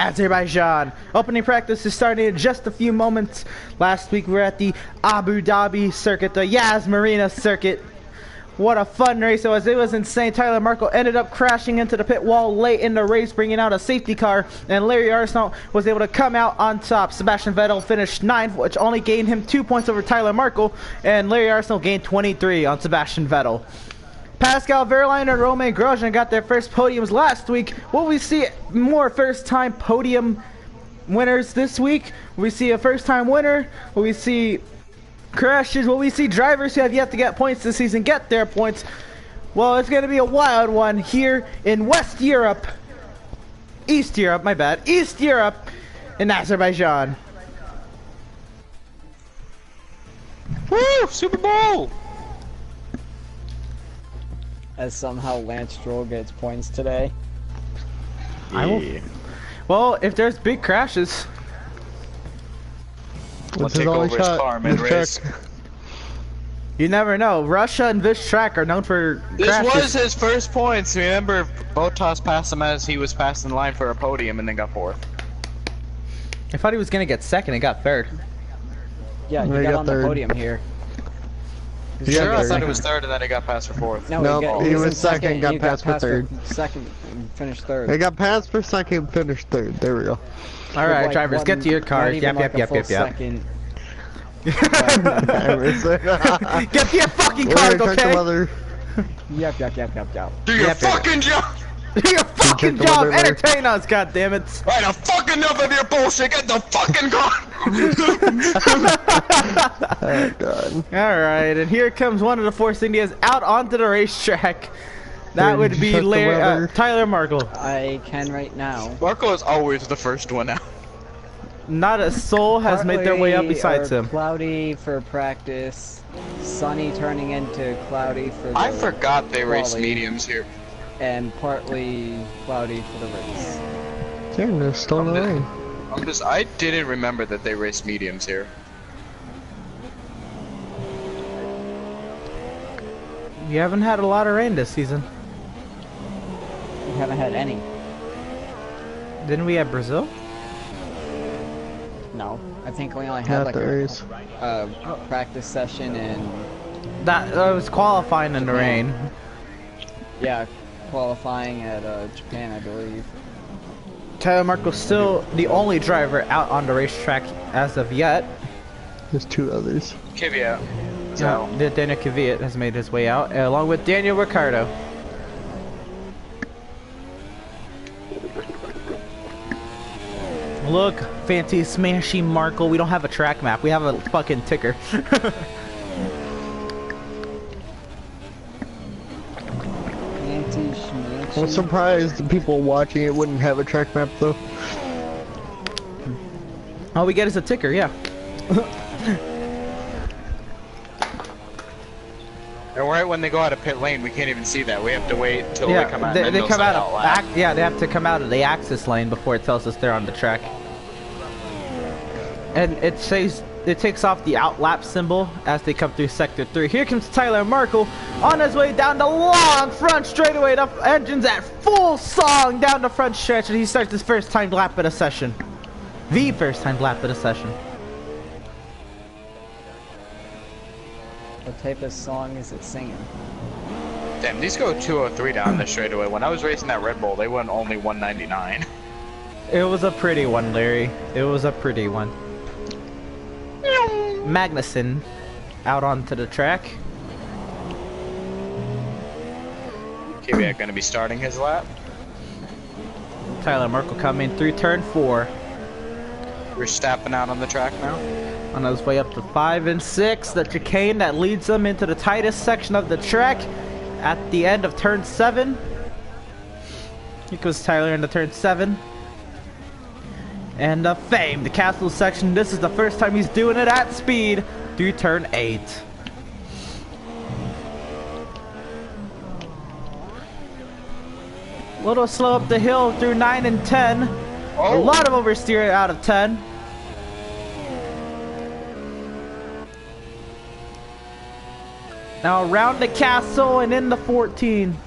Azerbaijan. Opening practice is starting in just a few moments. Last week we were at the Abu Dhabi circuit, the Yas Marina circuit. What a fun race it was. It was insane. Tyler Markle ended up crashing into the pit wall late in the race, bringing out a safety car, and Larry Arsenault was able to come out on top. Sebastian Vettel finished 9th, which only gained him 2 points over Tyler Markle, and Larry Arsenault gained 23 on Sebastian Vettel. Pascal Wehrlein and Romain Grosjean got their first podiums last week. Will we see more first-time podium winners this week? Will we see a first-time winner? Will we see crashes? Will we see drivers who have yet to get points this season get their points? Well, it's going to be a wild one here in East Europe, in Azerbaijan. Woo! Super Bowl! As somehow Lance Stroll gets points today. Yeah. Well, if there's big crashes, We'll take over his car mid-race. you never know. Russia and this track are known for crashes. This was his first points. Remember, Bottas passed him as he was passing the line for a podium and then got 4th. I thought he was going to get 2nd and got 3rd. Yeah, he got on the podium here. Sure, I thought it was 3rd and then he got passed for 4th. No, he was 2nd, got passed for 3rd. 2nd, finished 3rd. He got passed for 2nd, finished 3rd. There we go. Alright, like drivers, get to your cars. Yep. Second. Get to your fucking cars, okay? Yep. Do your fucking job! Do your fucking job! Entertain us, goddammit! Right, I'm fucking enough of your bullshit! Get the fucking car! Oh, God. Alright, and here comes one of the Force Indias out onto the racetrack. That would be Tyler Markle. I can right now. Marco is always the first one out. Not a soul has made their way up besides him. Cloudy for practice, sunny turning into cloudy for the I forgot they race quali, mediums here. and partly cloudy for the race. Yeah, they're still in the rain. I didn't remember that they race mediums here. You haven't had a lot of rain this season. We haven't had any. Didn't we have Brazil? No, I think we only had like a practice session and That was qualifying in the rain. yeah, qualifying at Japan, I believe. Tyler Markle's still the only driver out on the racetrack as of yet. There's 2 others. Kvyat. So Daniel Kvyat has made his way out, along with Daniel Ricciardo. Look, fancy smashy Markle. We don't have a track map. We have a fucking ticker. I'm surprised the people watching it wouldn't have a track map though. All we get is a ticker, yeah. And right when they go out of pit lane, we can't even see that. We have to wait until Yeah, they come out. they come out of yeah, they have to come out of the access lane before it tells us they're on the track. And it says it takes off the outlap symbol as they come through sector 3. Here comes Tyler Markle on his way down the long front straightaway. The engine's at full song down the front stretch, and he starts his first time lap of the session. The first time lap of the session. What type of song is it singing? Damn, these go 203 down the straightaway. When I was racing that Red Bull, they went only 199. It was a pretty one, Larry. It was a pretty one. Magnussen out onto the track. Kvyat gonna be starting his lap. Tyler Markle coming through turn 4. We're stepping out on the track now. On his way up to 5 and 6, the chicane that leads them into the tightest section of the track at the end of turn 7. Here goes Tyler into turn 7. And the famed castle section. This is the first time he's doing it at speed through turn 8. A little slow up the hill through 9 and 10. A lot of oversteer out of 10. Now around the castle and in the 14.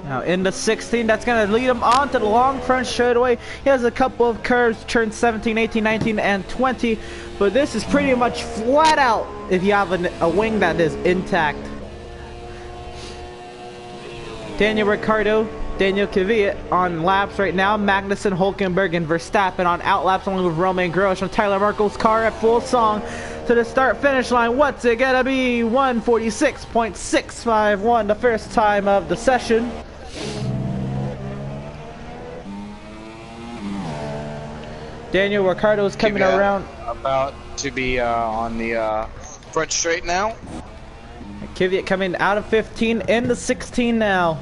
Now in the 16, that's going to lead him on to the long front straightaway. He has a couple of curves, turns 17, 18, 19, and 20. But this is pretty much flat out if you have a wing that is intact. Daniel Ricciardo, Daniel Kvyat on laps right now. Magnussen, Hulkenberg, and Verstappen on out laps, along with Romain Grosjean. Tyler Markle's car at full song to the start-finish line. What's it gonna be? 1:46.651, the first time of the session. Daniel Ricciardo is coming around. About to be on the front straight now. Kvyat coming out of 15 into 16 now.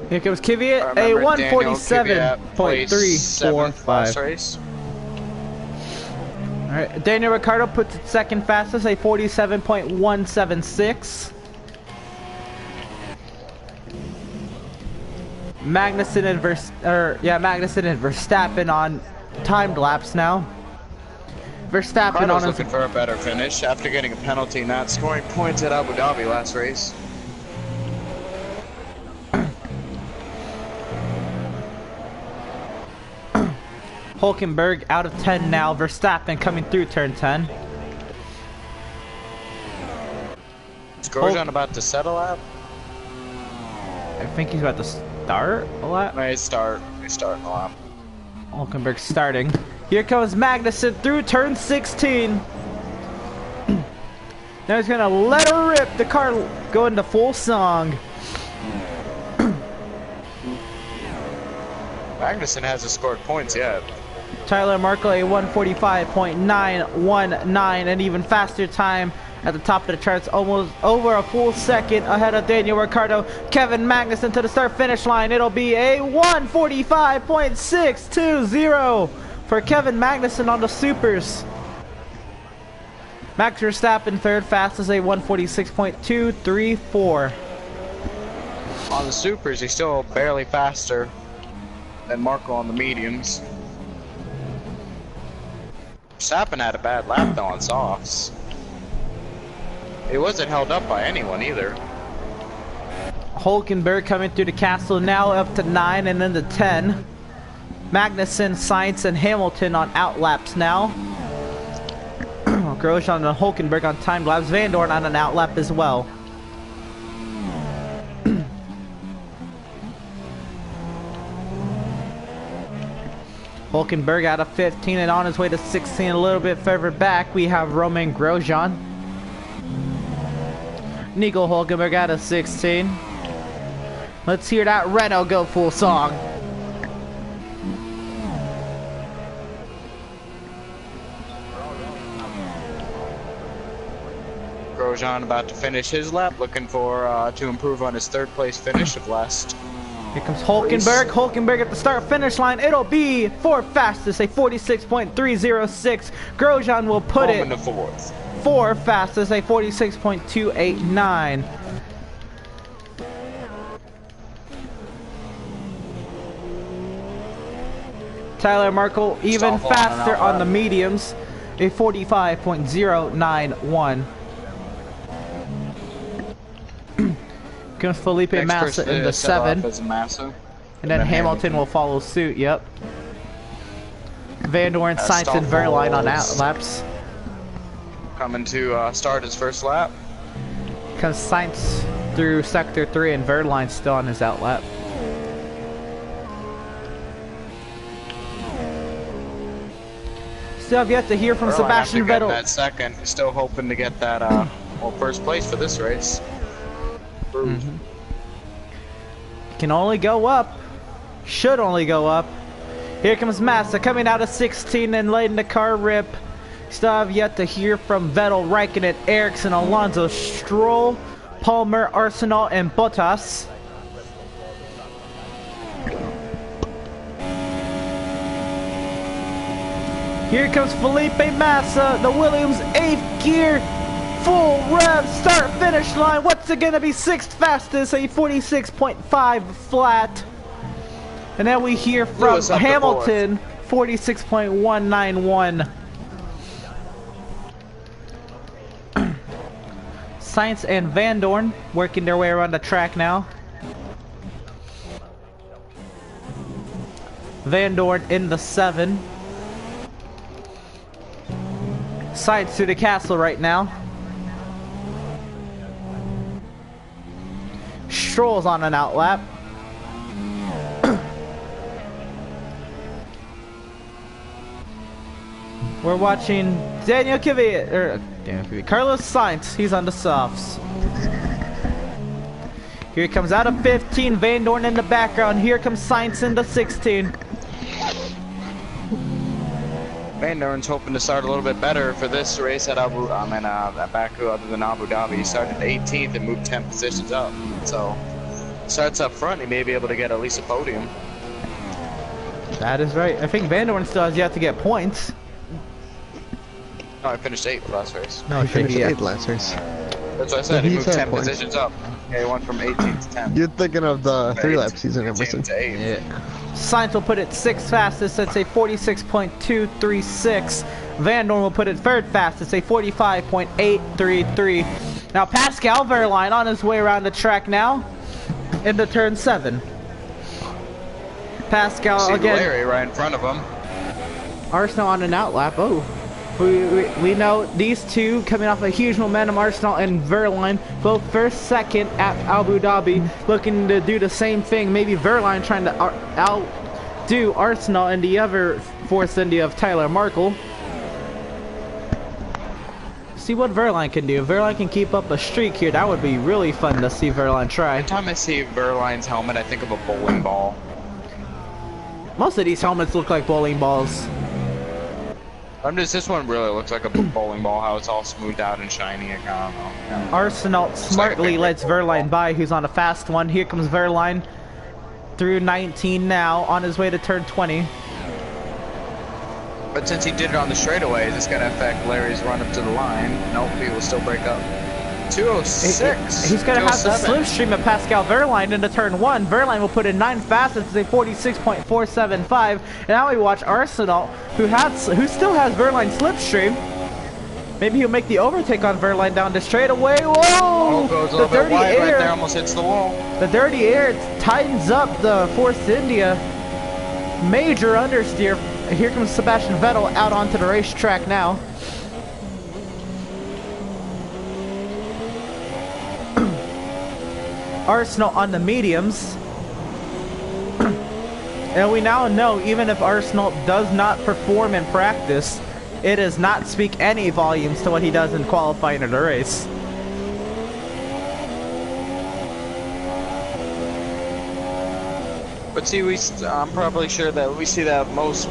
Here comes Kvyat, a 1:47.345. Alright, Daniel Ricciardo puts it second fastest, a 47.176. Magnussen and Verstappen on timed laps now. Verstappen Ricciardo's on looking for a better finish after getting a penalty, not scoring points at Abu Dhabi last race. Hulkenberg out of 10 now. Verstappen coming through turn 10. Is Grosjean about to settle out? I think he's about to start a lap. No, he's starting a lap. Hulkenberg starting. Here comes Magnussen through turn 16. Now he's gonna let her rip. The car go into full song. Magnussen hasn't scored points yet. Tyler Markle a 1:45.919, an even faster time at the top of the charts, almost over a full second ahead of Daniel Ricciardo. Kevin Magnussen to the start finish line. It'll be a 1:45.620 for Kevin Magnussen on the supers. Max Verstappen third fastest, a 1:46.234. On the supers, he's still barely faster than Marco on the mediums. Verstappen had a bad lap though on softs. It wasn't held up by anyone either. Hulkenberg coming through the castle now up to 9 and then to 10. Magnussen, Sainz, and Hamilton on out laps now. Grosjean and Hulkenberg on timed laps. Van Dorn on an out lap as well. Hulkenberg out of 15 and on his way to 16. A little bit further back, we have Romain Grosjean. Nico Hulkenberg out of 16. Let's hear that Renault go full song. Grosjean about to finish his lap, looking for to improve on his third place finish of last. Here comes Hulkenberg. Hulkenberg at the start finish line. It'll be fourth fastest, a 46.306. Grosjean will put it in the fourth. Fourth fastest, a 46.289. Tyler Markle even faster on the mediums, a 45.091. Comes Felipe Massa in the 7. And then Hamilton will follow suit, yep. Van Dorn, Sainz, and Verline on out laps. Coming to start his first lap. Comes Sainz through sector 3 and Verline still on his out lap. Still have yet to hear from Sebastian Vettel. That second, still hoping to get that first place for this race. Can only go up. Should only go up. Here comes Massa coming out of 16 and letting the car rip. Still have yet to hear from Vettel, Raikkonen, Ericsson, Alonso, Stroll, Palmer, Arsenal, and Bottas. Here comes Felipe Massa, the Williams 8th gear, full rev, start finish line. What's it gonna be? 6th fastest, a 46.5 flat. And then we hear from Hamilton, 46.191. Sainz and Van Dorn working their way around the track now. Van Dorn in the 7. Sainz to the castle right now. Stroll's on an outlap. We're watching Daniel Kvyat, Carlos Sainz. He's on the softs. Here he comes out of 15. Van Dorn in the background. Here comes Sainz in the 16. Van Dorn's hoping to start a little bit better for this race at at Baku, other than Abu Dhabi. He started 18th and moved 10 positions up. So starts up front. He may be able to get at least a podium. That is right. I think Van Dorn still has yet to get points. No, I finished 8th last race. No, he finished 8th last race. That's what I said. Yeah, he moved 10 points. positions up. Yeah, he went from 18th to 10th. You're thinking of the 3-lap season, Emerson. Yeah. Sainz will put it 6th fastest, that's a 46.236. Van Dorn will put it 3rd fastest, a 45.833. Now Pascal Wehrlein on his way around the track now, into turn 7. Pascal See again. Larry right in front of him. Arsenal on an outlap. Oh. We know these two coming off a huge momentum, Arsenal and Wehrlein, both first, second at Abu Dhabi, looking to do the same thing. Maybe Wehrlein trying to outdo Arsenal and the other Force India of Tyler Markle. See what Wehrlein can do. If Wehrlein can keep up a streak here, that would be really fun to see Wehrlein try. Every time I see Wehrlein's helmet, I think of a bowling ball. Most of these helmets look like bowling balls. This one really looks like a bowling ball, how it's all smoothed out and shiny. I don't know. Yeah. Arsenal smartly lets Wehrlein by, who's on a fast one. Here comes Wehrlein through 19 now, on his way to turn 20. But since he did it on the straightaway, is this going to affect Larry's run up to the line? Nope, he will still break up. 206. He's going to have the 207. slipstream of Pascal Wehrlein into turn 1. Wehrlein will put in 9 fastest, a 46.475. And now we watch Arsenal, who still has Wehrlein slipstream. Maybe he'll make the overtake on Wehrlein down the straightaway. Whoa! Oh, goes a little bit wide right there, almost hits the wall. The dirty air tightens up the Force India. Major understeer. Here comes Sebastian Vettel out onto the racetrack now. Arsenal on the mediums. And we now know, even if Arsenal does not perform in practice, it does not speak any volumes to what he does in qualifying in the race. But see, I'm probably sure that we see that most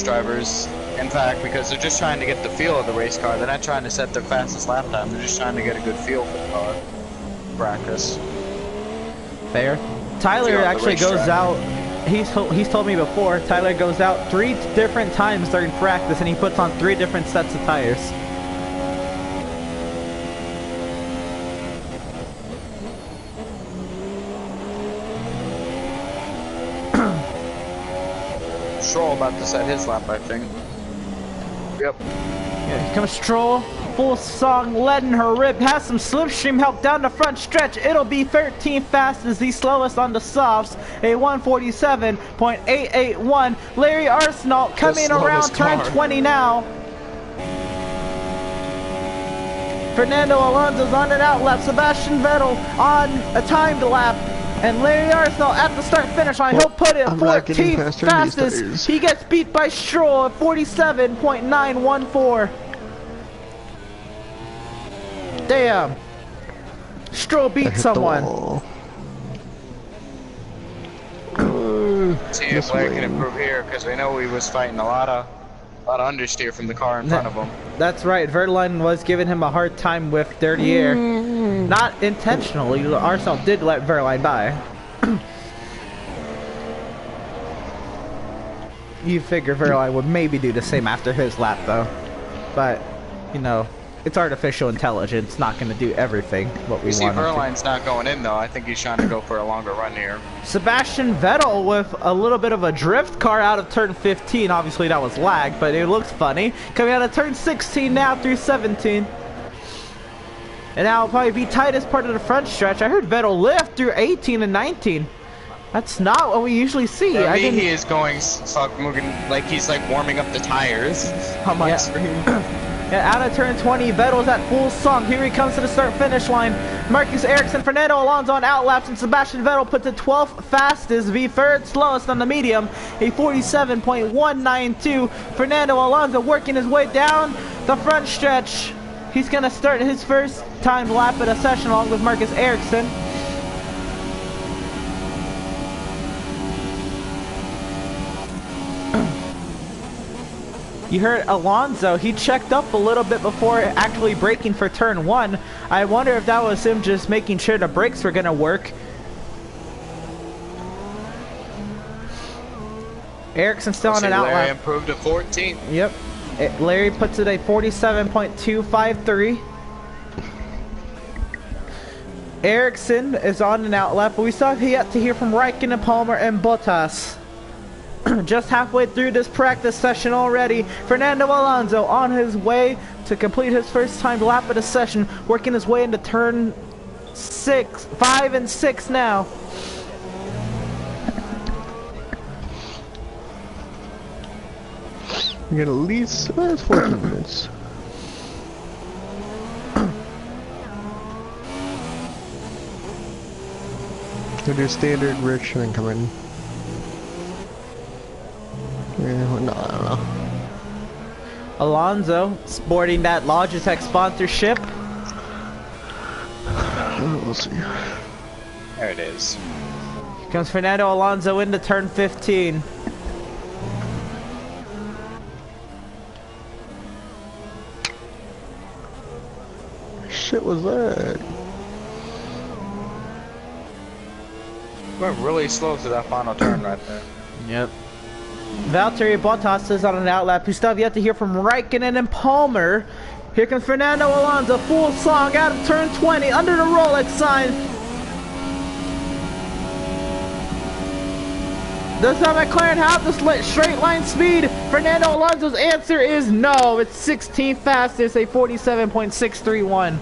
drivers, in fact, because they're just trying to get the feel of the race car. They're not trying to set their fastest lap time. They're just trying to get a good feel for the car. Practice. Fair. Tyler actually goes out. He's told me before. Tyler goes out 3 different times during practice, and he puts on 3 different sets of tires. Stroll about to set his lap, I think. Yep. Yeah, here comes Stroll. Full song, letting her rip. Has some slipstream help down the front stretch. It'll be 13th fastest, the slowest on the softs. A 147.881. Larry Arsenal coming around turn 20 now. Fernando Alonso's on an outlap. Sebastian Vettel on a timed lap. And Larry Arsenal at the start-finish line. He'll put it 14th fastest. He gets beat by Stroll at 47.914. Damn. Stroll beat someone. See if Larry can improve here, because we know he was fighting a lot of understeer from the car in front of him. That's right. Wehrlein was giving him a hard time with dirty air. Not intentionally. Arsenal did let Wehrlein by. You figure Verline would maybe do the same after his lap, though. But, you know, it's artificial intelligence, not going to do everything what we want. You see, Verline's not going in, though. I think he's trying to go for a longer run here. Sebastian Vettel with a little bit of a drift car out of turn 15. Obviously, that was lag, but it looks funny. Coming out of turn 16 now through 17. And now it'll probably be tightest part of the front stretch. I heard Vettel lift through 18 and 19. That's not what we usually see. For me, he is going like he's like warming up the tires on my screen. Yeah, out of turn 20, Vettel's at full song. Here he comes to the start-finish line. Marcus Ericsson, Fernando Alonso on outlaps, and Sebastian Vettel put the 12th fastest, the third slowest on the medium, a 47.192. Fernando Alonso working his way down the front stretch. He's going to start his first time lap at a session along with Marcus Ericsson. You heard Alonso, he checked up a little bit before actually braking for turn 1. I wonder if that was him just making sure the brakes were going to work. Ericsson still on an outlap. Larry improved to 14. Yep. Larry puts it a 47.253. Ericsson is on an outlap, but we still have yet to hear from Raikkonen, Palmer, and Bottas. Just halfway through this practice session already, Fernando Alonso on his way to complete his first time lap of the session, working his way into turn 5 and 6 now. You get at least 14 minutes. We'll do standard rich and then come in. Yeah, no, I don't know. Alonso sporting that Logitech sponsorship. We'll see. There it is. Here comes Fernando Alonso into turn 15. Shit was that? Went really slow to that final turn right there. Yep. Valtteri Bottas is on an outlap. We still have yet to hear from Raikkonen and Palmer. Here comes Fernando Alonso, full song out of turn 20, under the Rolex sign. Does that McLaren have the straight line speed? Fernando Alonso's answer is no. It's 16th fastest, a 47.631.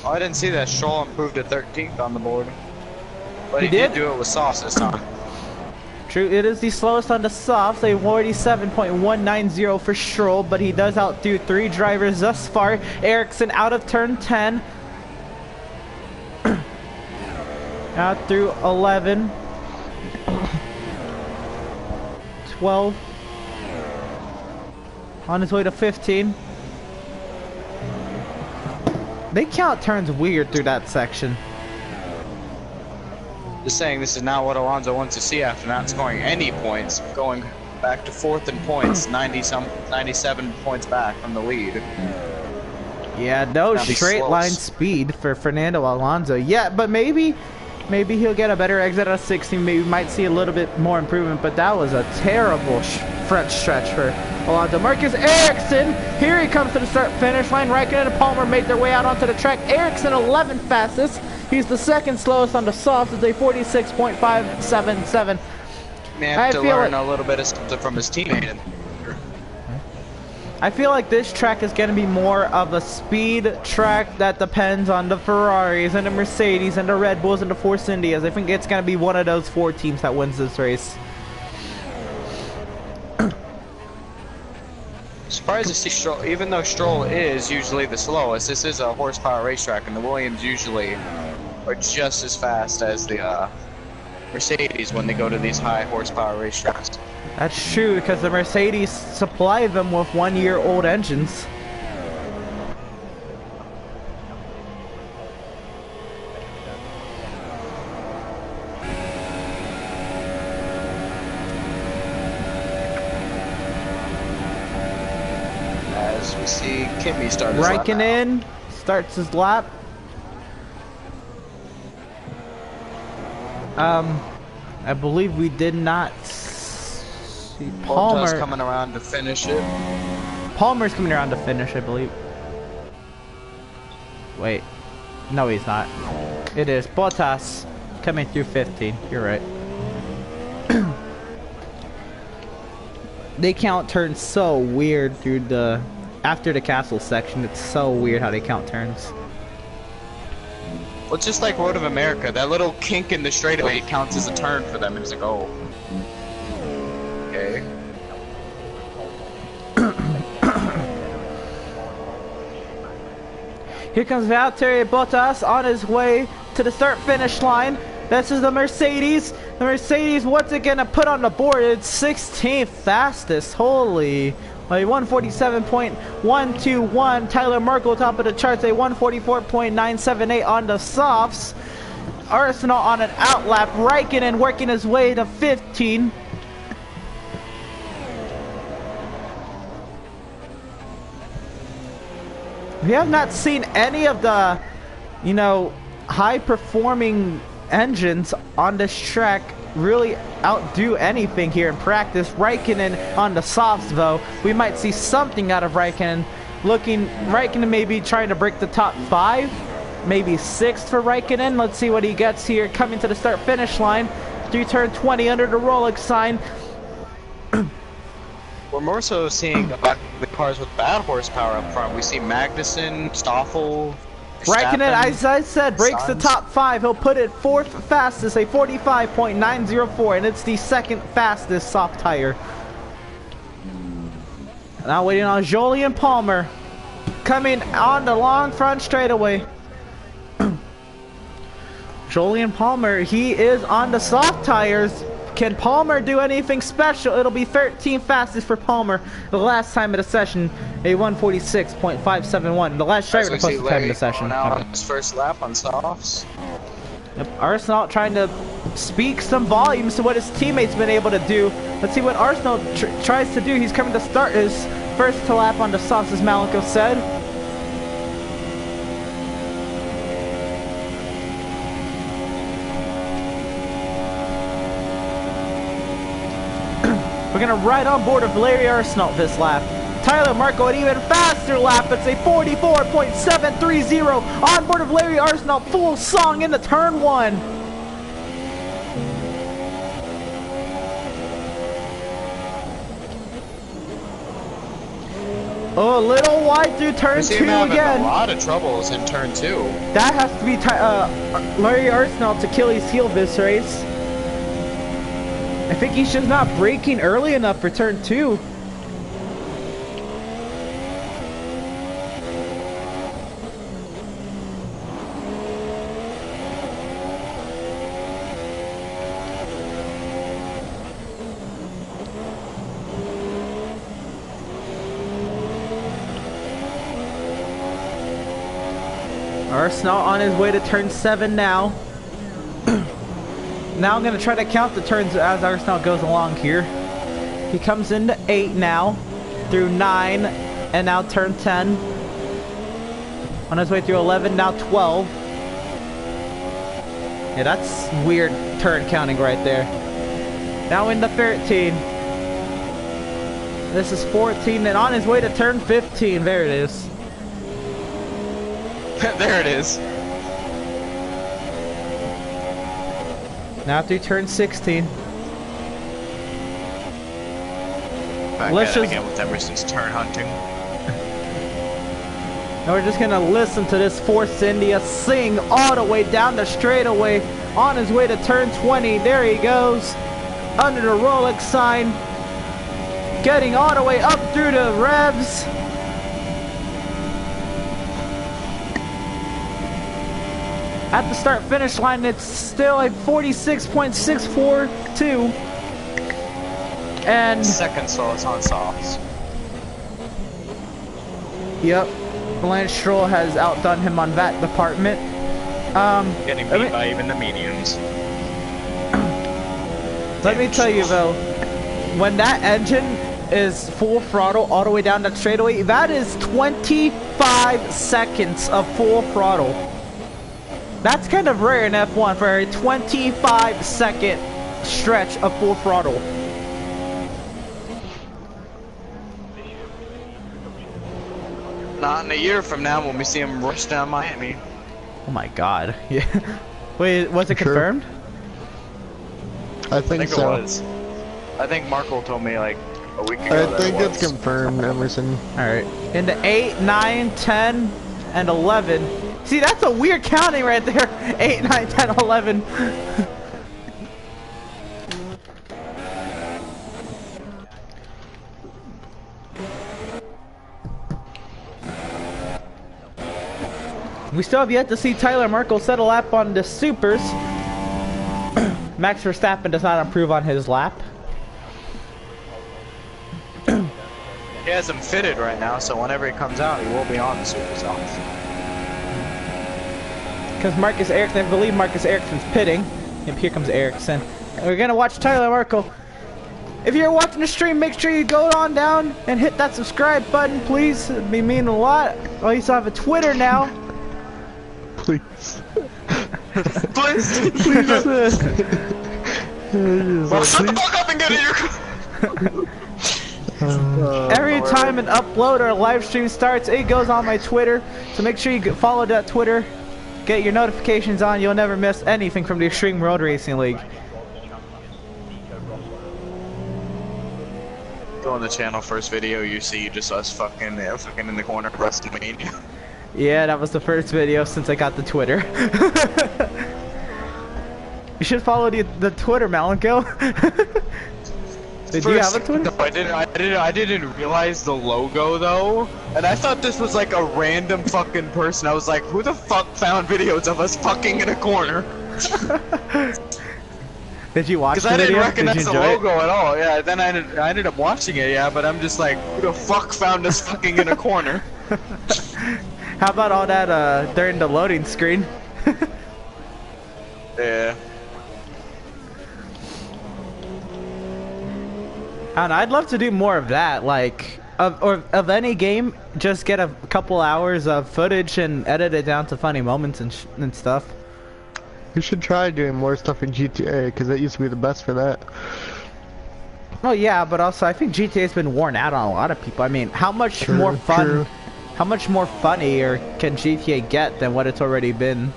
Oh, I didn't see that. Stroll improved to 13th on the board. But he did do it with sauce this time. True, it is the slowest on the softs, a 47.190 for Stroll, but he does outdo 3 drivers thus far. Ericsson out of turn 10. Out through 11. 12. On his way to 15. They count turns weird through that section. Just saying, this is not what Alonso wants to see after not scoring any points, going back to 4th in points, 97 points back from the lead. Yeah, no straight line speed for Fernando Alonso. Yeah, but maybe he'll get a better exit at 16. Maybe we might see a little bit more improvement, but that was a terrible front stretch for Alonso. Marcus Ericsson, here he comes to the start-finish line. Raikkonen and Palmer made their way out onto the track. Ericsson 11th fastest. He's the second slowest on the softs. It's a 46.577. May have to learn a little bit of something from his teammate. I feel like this track is going to be more of a speed track that depends on the Ferraris and the Mercedes and the Red Bulls and the Force Indias. I think it's going to be one of those 4 teams that wins this race. Surprised to see Stroll, even though Stroll is usually the slowest, this is a horsepower racetrack, and the Williams usually are just as fast as the Mercedes when they go to these high horsepower racetracks. That's true, because the Mercedes supply them with 1-year-old engines. As we see Kimi start his Raikkonen starts his lap. I believe we did not see. Bottas coming around to finish it. Palmer's coming around to finish, I believe. Wait. No, he's not. It is Bottas coming through 15. You're right. They count turns so weird through the... After the castle section, it's so weird how they count turns. Well, it's just like Road of America. That little kink in the straightaway counts as a turn for them. It's like, oh. Okay. Here comes Valtteri Bottas on his way to the start-finish line. This is the Mercedes. The Mercedes, what's it gonna put on the board? It's 16th fastest. Holy. Like 147.121. Tyler Merkel top of the charts, a 144.978 on the softs. Arsenal on an outlap. Raikkonen working his way to 15. We have not seen any of the, you know, high-performing engines on this track really outdo anything here in practice. Raikkonen on the softs, though. We might see something out of Raikkonen. Raikkonen maybe trying to break the top 5, maybe 6th for Raikkonen. Let's see what he gets here coming to the start-finish line. Through turn 20 under the Rolex sign. We're more so seeing the cars with bad horsepower up front. We see Magnussen, Stoffel, Raikkonen, as I said, breaks the top 5. He'll put it 4th fastest, a 45.904, and it's the 2nd fastest soft tire. Now waiting on Jolie and Palmer. Coming on the long front straightaway. Jolie and Palmer, he is on the soft tires. Can Palmer do anything special? It'll be 13th fastest for Palmer. The last time of the session, a 146.571. The last driver to post the time of the session. Now on his first lap on softs. Yep. Arsenal trying to speak some volumes to what his teammates been able to do. Let's see what Arsenal tries to do. He's coming to start his first to lap on the softs, as Malenko said. We're gonna ride on board of Larry Arsenal this lap. Tyler Marco an even faster lap. It's a 44.730 on board of Larry Arsenal. Full song into turn 1. Oh, a little wide through turn 2 again. A lot of troubles in turn 2. That has to be Larry Arsenal's Achilles heel this race. I think he's just not braking early enough for turn 2. Arsenal on his way to turn 7 now. Now I'm going to try to count the turns as Arsenal goes along here. He comes into 8 now, through 9, and now turn 10. On his way through 11, now 12. Yeah, that's weird turn counting right there. Now into 13. This is 14, and on his way to turn 15. There it is. There it is. Now through turn 16. Let's just again with Emerson's turn hunting. Now we're just gonna listen to this Force India sing all the way down the straightaway on his way to turn 20. There he goes, under the Rolex sign, getting all the way up through the revs. At the start-finish line, it's still a 46.642. And second stalls on softs. Yep, Lance Stroll has outdone him on that department. Getting beat by even the mediums. Let me tell you though, when that engine is full throttle all the way down that straightaway, that is 25 seconds of full throttle. That's kind of rare in F1 for a 25-second stretch of full throttle. Not in a year from now when we see him rush down Miami. Oh my god. Yeah. Wait, was it Sure. confirmed? I I think think so. it was. I think Marco told me like a week ago I that think it it's was. confirmed, Emerson. Alright. Into 8, 9, 10, and 11. See, that's a weird counting right there. 8, 9, 10, 11. We still have yet to see Tyler Markle set a lap on the supers. Max Verstappen does not improve on his lap. He has him fitted right now, so whenever he comes out, he will be on the super softs. Because Marcus Ericsson, I believe Marcus Ericsson's pitting. Yep, here comes Ericsson. And we're gonna watch Tyler Markle. If you're watching the stream, make sure you go on down and hit that subscribe button, please. It'd be mean a lot. Oh, you still have a Twitter now. Please. Please! Please. Well, shut the fuck up and get in your car! Every time an upload or a live stream starts, it goes on my Twitter. So make sure you follow that Twitter. Get your notifications on. You'll never miss anything from the Extreme Road Racing League. Go on the channel, first video you see just us fucking in the corner WrestleMania. Yeah, that was the first video since I got the Twitter. You should follow the Twitter, Malenko. Did you have a Twitter? No, I didn't realize the logo though, and I thought this was like a random fucking person. I was like, who the fuck found videos of us fucking in a corner? Did you watch Because the I didn't video? recognize Did you the enjoy logo at all. Yeah, then I ended up watching it. Yeah, but I'm just like, who the fuck found us fucking in a corner? it? How about all that during the loading screen? Yeah. And I'd love to do more of that, like of any game. Just get a couple hours of footage and edit it down to funny moments and stuff. You should try doing more stuff in GTA, because that used to be the best for that. Oh yeah, but also I think GTA's been worn out on a lot of people. I mean, how much True, more fun, true. how much more funnier can GTA get than what it's already been?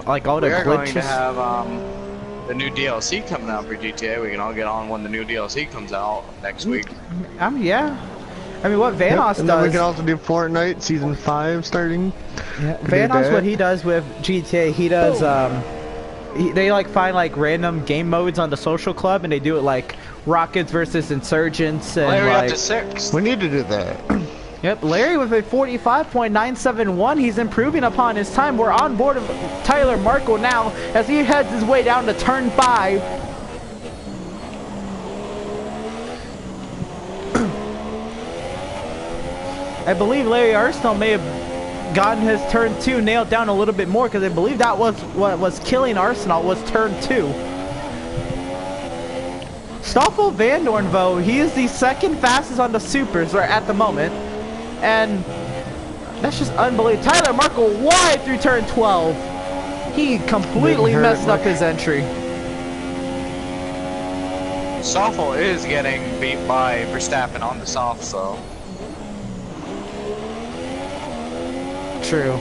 Like all the We are going to glitches. have the new DLC coming out for GTA. We can all get on when the new DLC comes out next week. Yeah. I mean, what Vanoss and then we does. can also do Fortnite Season 5 starting. Yeah, do Vanoss, that. what he does with GTA, he does, they like find like random game modes on the social club and they do it like Rockets versus Insurgents and Larry up like, to 6. We need to do that. yep, Larry with a 45.971, he's improving upon his time. We're on board of Tyler Markle now as he heads his way down to turn 5. I believe Larry Arsenal may have gotten his turn 2 nailed down a little bit more because I believe that was what was killing Arsenal was turn 2. Stoffel Van Dorn, though, he is the second fastest on the supers right at the moment. And that's just unbelievable. Tyler Markle wide through turn 12. He completely Didn't hurt messed up much. his entry. Stoffel is getting beat by Verstappen on the soft, so. True.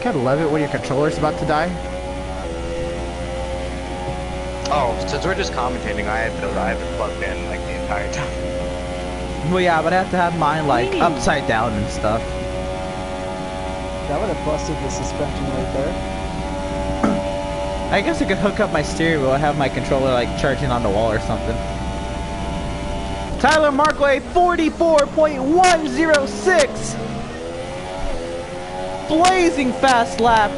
Gotta love it when your controller's about to die. Oh, since we're just commentating, I have it plugged in like the entire time. Well, yeah, but I have to have mine like upside down and stuff. That would have busted the suspension right there. I guess I could hook up my steering wheel and have my controller like charging on the wall or something. Tyler Markle, 44.106. Blazing fast lap.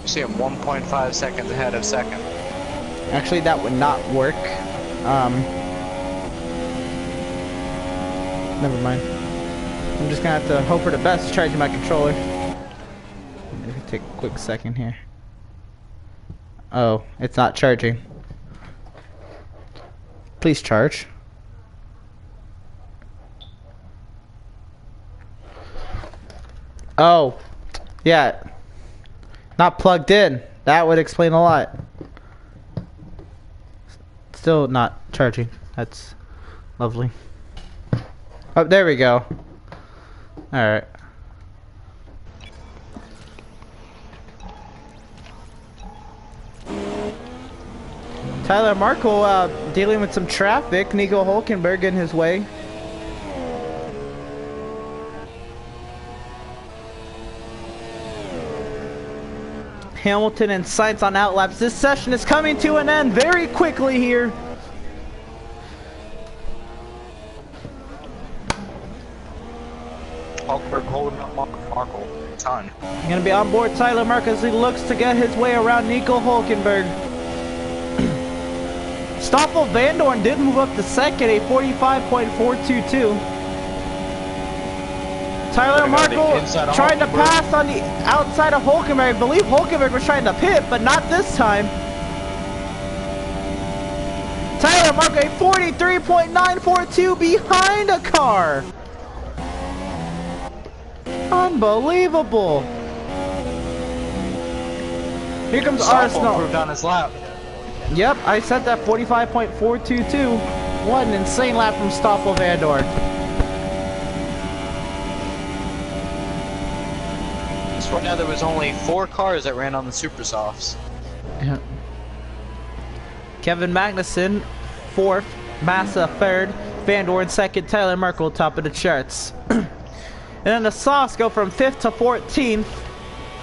You see him 1.5 seconds ahead of second. Actually, that would not work. Never mind. I'm just gonna have to hope for the best charging my controller. Let me take a quick second here. Oh, it's not charging. Please charge. Oh, yeah. Not plugged in. That would explain a lot. still not charging. That's lovely. Oh, there we go. Alright. Tyler Markle dealing with some traffic. Nico Hulkenberg in his way. Hamilton and Sainz on outlaps. This session is coming to an end very quickly here. Hulkenberg holding up Markle. Ton. Gonna be on board Tyler Mark as he looks to get his way around Nico Hulkenberg. Stoffel Vandoorne did move up to second, a 45.422. Tyler Markle trying to pass on the outside of Hulkenberg. I believe Hulkenberg was trying to pit, but not this time. Tyler Markle a 43.942 behind a car. Unbelievable. Here comes Arsenal. Improved on his lap. Yep, I said that 45.422. What an insane lap from Stoffel Vandoorne. Right now there was only 4 cars that ran on the Super Softs. Yeah. Kevin Magnussen, 4th. Massa, 3rd. Vandoorne, 2nd. Tyler Markle, top of the charts. And then the softs go from 5th to 14th.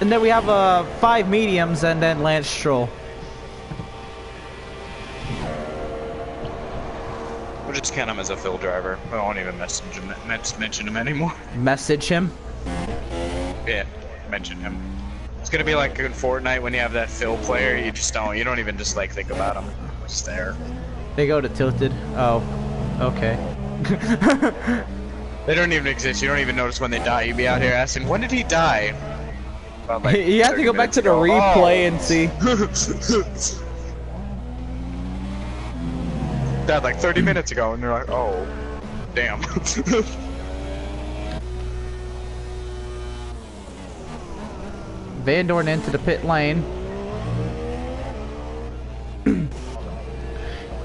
And then we have 5 mediums and then Lance Stroll. We'll just count him as a fill driver. We won't even mention him anymore. Message him. Yeah, mention him. It's gonna be like in Fortnite when you have that fill player, you don't even just like think about him. Just there. They go to tilted. Oh, okay. They don't even exist. You don't even notice when they die. You'd be out here asking, when did he die? About, like, You have to go back to the replay and see. Died like 30 minutes ago, and you're like, oh, damn. Vandoorne into the pit lane.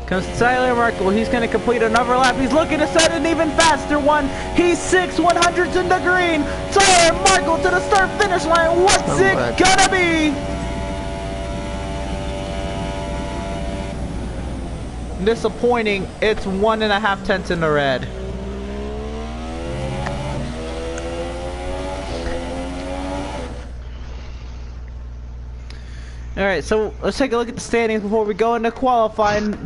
Comes Tyler Markle. He's going to complete another lap. He's looking to set an even faster one. He's 6/100ths in the green. Tyler Markle to the start-finish line. What's it gonna be? Disappointing. It's 1.5 tenths in the red. Alright, so let's take a look at the standings before we go into qualifying.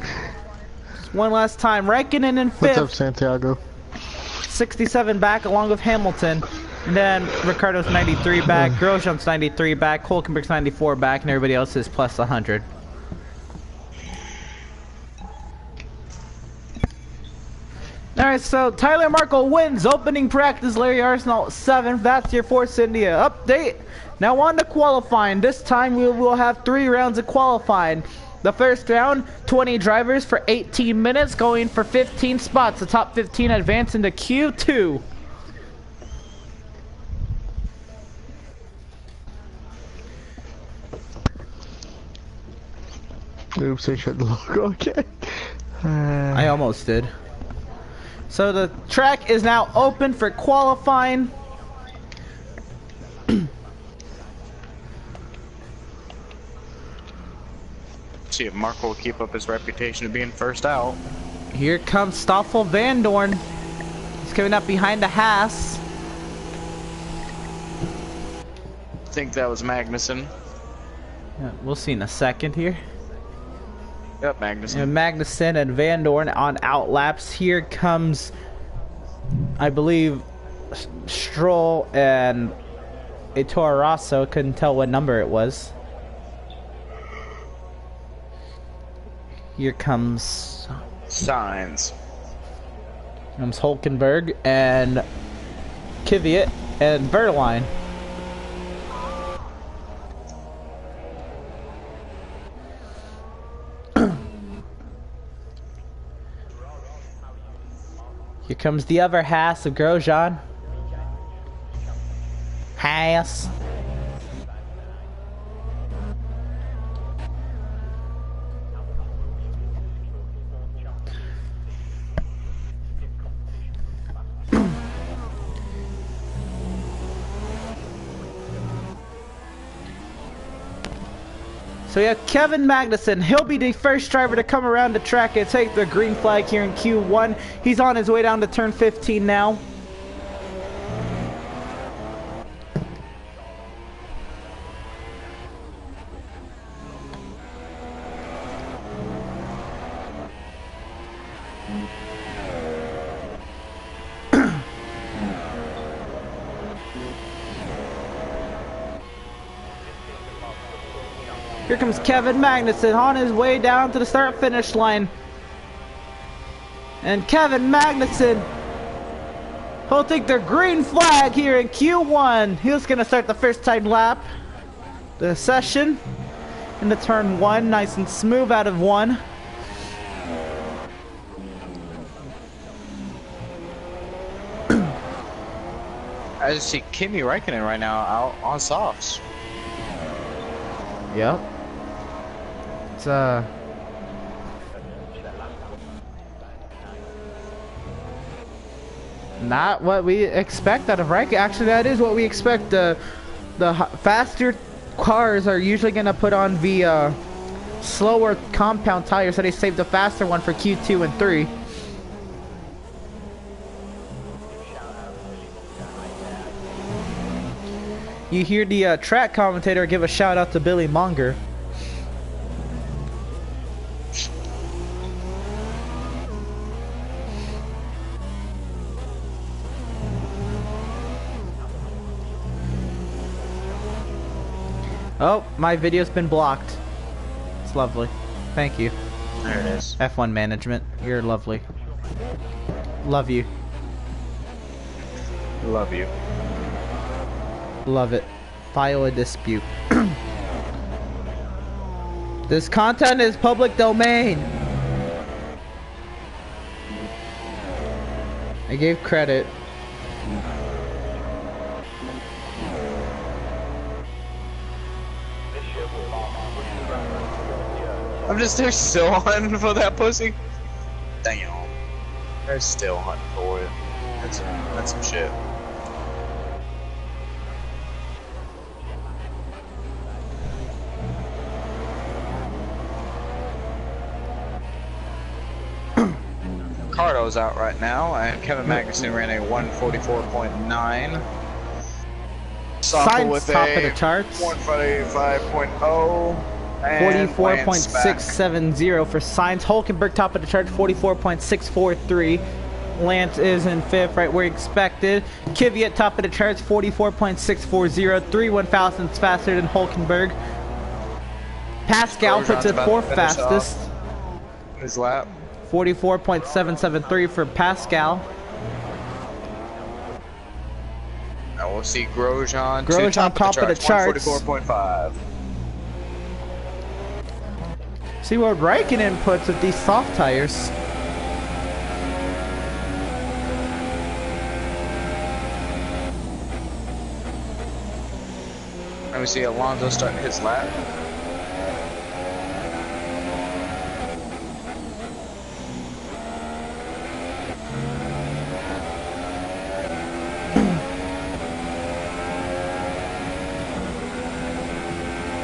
Just one last time. Raikkonen in 5th. What's up, Santiago? 67 back along with Hamilton. And then Ricardo's 93 back, Grosjean's 93 back, Hulkenberg's 94 back, and everybody else is plus 100. Alright, so Tyler Markle wins opening practice, Larry Arsenal 7th. That's your Force India update. Now on to qualifying. This time we will have 3 rounds of qualifying. The first round, 20 drivers for 18 minutes, going for 15 spots. The top 15 advance into Q2. Oops, I shut the logo again. I almost did. So the track is now open for qualifying. See if Mark will keep up his reputation of being first out. Here comes Stoffel Vandoorne. He's coming up behind the Haas. I think that was Magnussen. Yeah, we'll see in a second here. Yep, Magnussen. And Magnussen and Vandoorne on outlaps. Here comes, I believe, Stroll and a Toro Rosso. Couldn't tell what number it was. Here comes Signs. comes Hulkenberg and Kvyat and Verline. Here comes the other Haas of Grosjean. Haas. So we have Kevin Magnuson. He'll be the first driver to come around the track and take the green flag here in Q1. He's on his way down to turn 15 now. Here comes Kevin Magnuson on his way down to the start-finish line. And Kevin Magnuson, he'll take the green flag here in Q1. He's going to start the first time lap. The session into turn 1, nice and smooth out of 1. I just see Kimi Räikkönen right now out on softs. Yep. It's not what we expect out of Raikkonen. Actually, that is what we expect. The faster cars are usually gonna put on the slower compound tires, so they save the faster one for Q2 and 3. You hear the track commentator give a shout out to Billy Monger. Oh, my video's been blocked. It's lovely. Thank you. There it is. F1 management, you're lovely. Love you. Love you. Love it. File a dispute. This content is public domain. I gave credit. I'm just there still hunting for that pussy. Damn. They're still hunting for it. That's some shit. Ricardo's out right now, and Kevin Magnuson ran a 144.9. Sainz with top of the charts. 145.0. 44.670 for Sainz. Hulkenberg top of the charts, 44.643. Lance is in 5th, right where expected. Kvyat top of the charts, 44.640. 3/1000ths faster than Hulkenberg. Pascal puts it 4th fastest. His lap. 44.773 for Pascal. And we'll see Grosjean. Grosjean top of the charts. 144.5. See what Raikkonen puts with these soft tires. And we see Alonso starting his lap.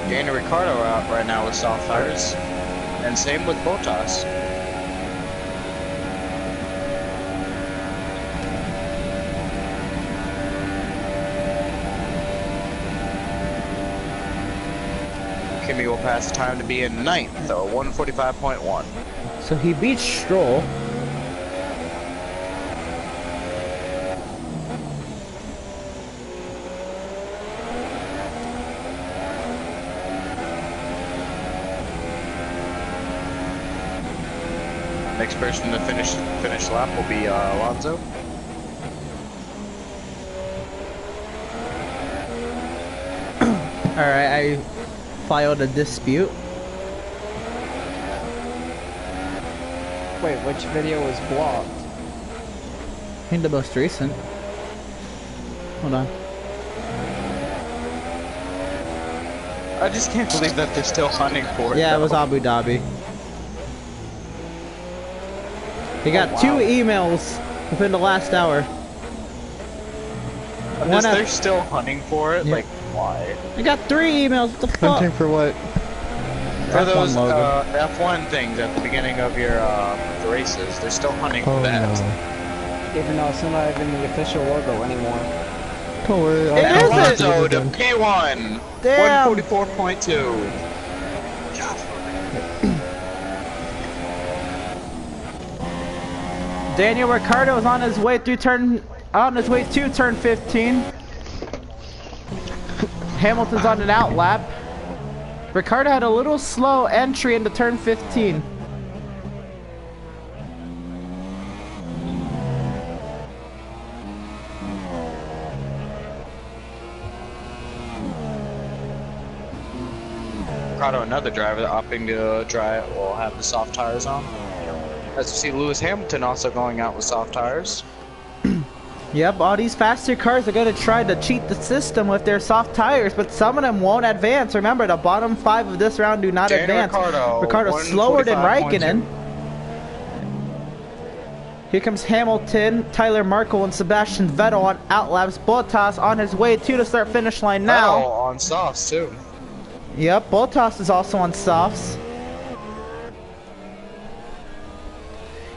Daniel Ricciardo out right now with soft tires. And same with Bottas. Kimi will pass time to be in 9th, though, 145.1. So he beats Stroll. Next person to finish lap will be Alonso. Alright, I filed a dispute. Wait, which video was blocked? I think the most recent. Hold on. I just can't believe that they're still hunting for it. Yeah, it though. was Abu Dhabi. He got wow. 2 emails within the last hour. They're still hunting for it? Yeah. Like, why? I got 3 emails. What the fuck? Hunting for what? For F1 those logo. F1 things at the beginning of your the races, they're still hunting Oh for that. no. Even though it's not even the official logo anymore. Don't worry. It And isn't! Alonso to P1, Damn. 144.2. Daniel Ricciardo is on his way to turn 15. Hamilton's on an out lap. Ricciardo had a little slow entry into turn 15. Ricardo, another driver opting to will have the soft tires on. As you see, Lewis Hamilton also going out with soft tires. Yep, all these faster cars are going to try to cheat the system with their soft tires, but some of them won't advance. Remember, the bottom 5 of this round do not advance. Ricardo's slower than Raikkonen. Here comes Hamilton, Tyler Markle, and Sebastian Vettel on outlaps. Bottas on his way to the start-finish line now. Vettel on softs too. Yep, Bottas is also on softs.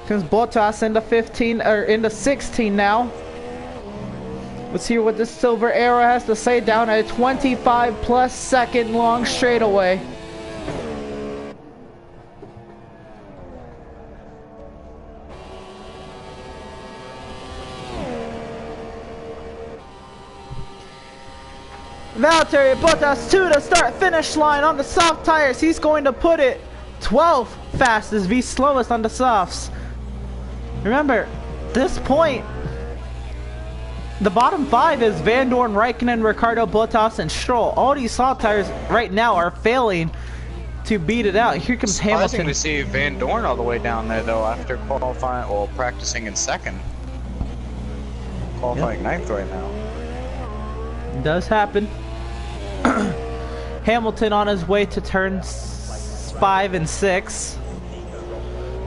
Comes Bottas into 15 or into 16 now. Let's hear what this silver arrow has to say down a 25+ second long straightaway. Valtteri Bottas to the start finish line on the soft tires. He's going to put it 12th fastest v slowest on the softs. Remember, this point, the bottom 5 is Van Dorn, Raikkonen, Ricciardo, Bottas, and Stroll. All these soft tires right now are failing to beat it out. Here comes Surprising Hamilton. to see Van Dorn all the way down there though after qualifying or practicing in second. Qualifying ninth right now. It does happen. Hamilton on his way to turns 5 and 6.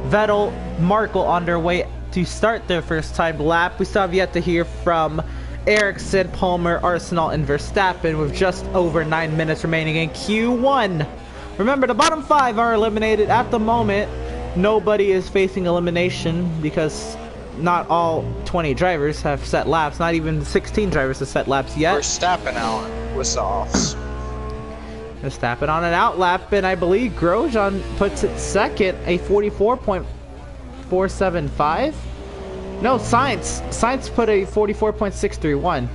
Vettel, Markle on their way to start their first time lap. We still have yet to hear from Ericsson, Palmer, Arsenal, and Verstappen with just over 9 minutes remaining in Q1. Remember, the bottom 5 are eliminated at the moment. Nobody is facing elimination because not all 20 drivers have set laps. Not even 16 drivers have set laps yet. Verstappen out with softs. Verstappen on an out lap, and I believe Grosjean puts it second, a 44.475. No, Sainz put a 44.631.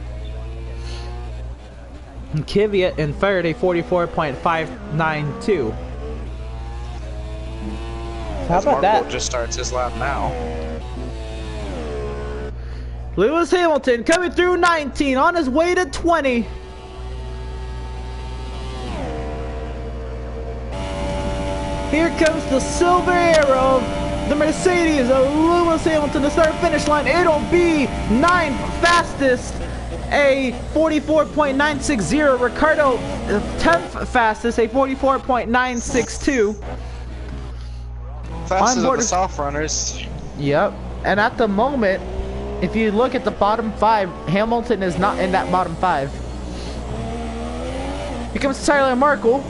And Kvyat in third, a 44.592. How about that? Just starts his lap now. Lewis Hamilton coming through 19 on his way to 20. Here comes the silver arrow. The Mercedes of Lewis Hamilton to start finish line. It'll be 9th fastest, a 44.960. Ricciardo 10th fastest, a 44.962. Fastest of the soft runners. Yep. And at the moment, if you look at the bottom 5, Hamilton is not in that bottom 5. Here comes Tyler Markle.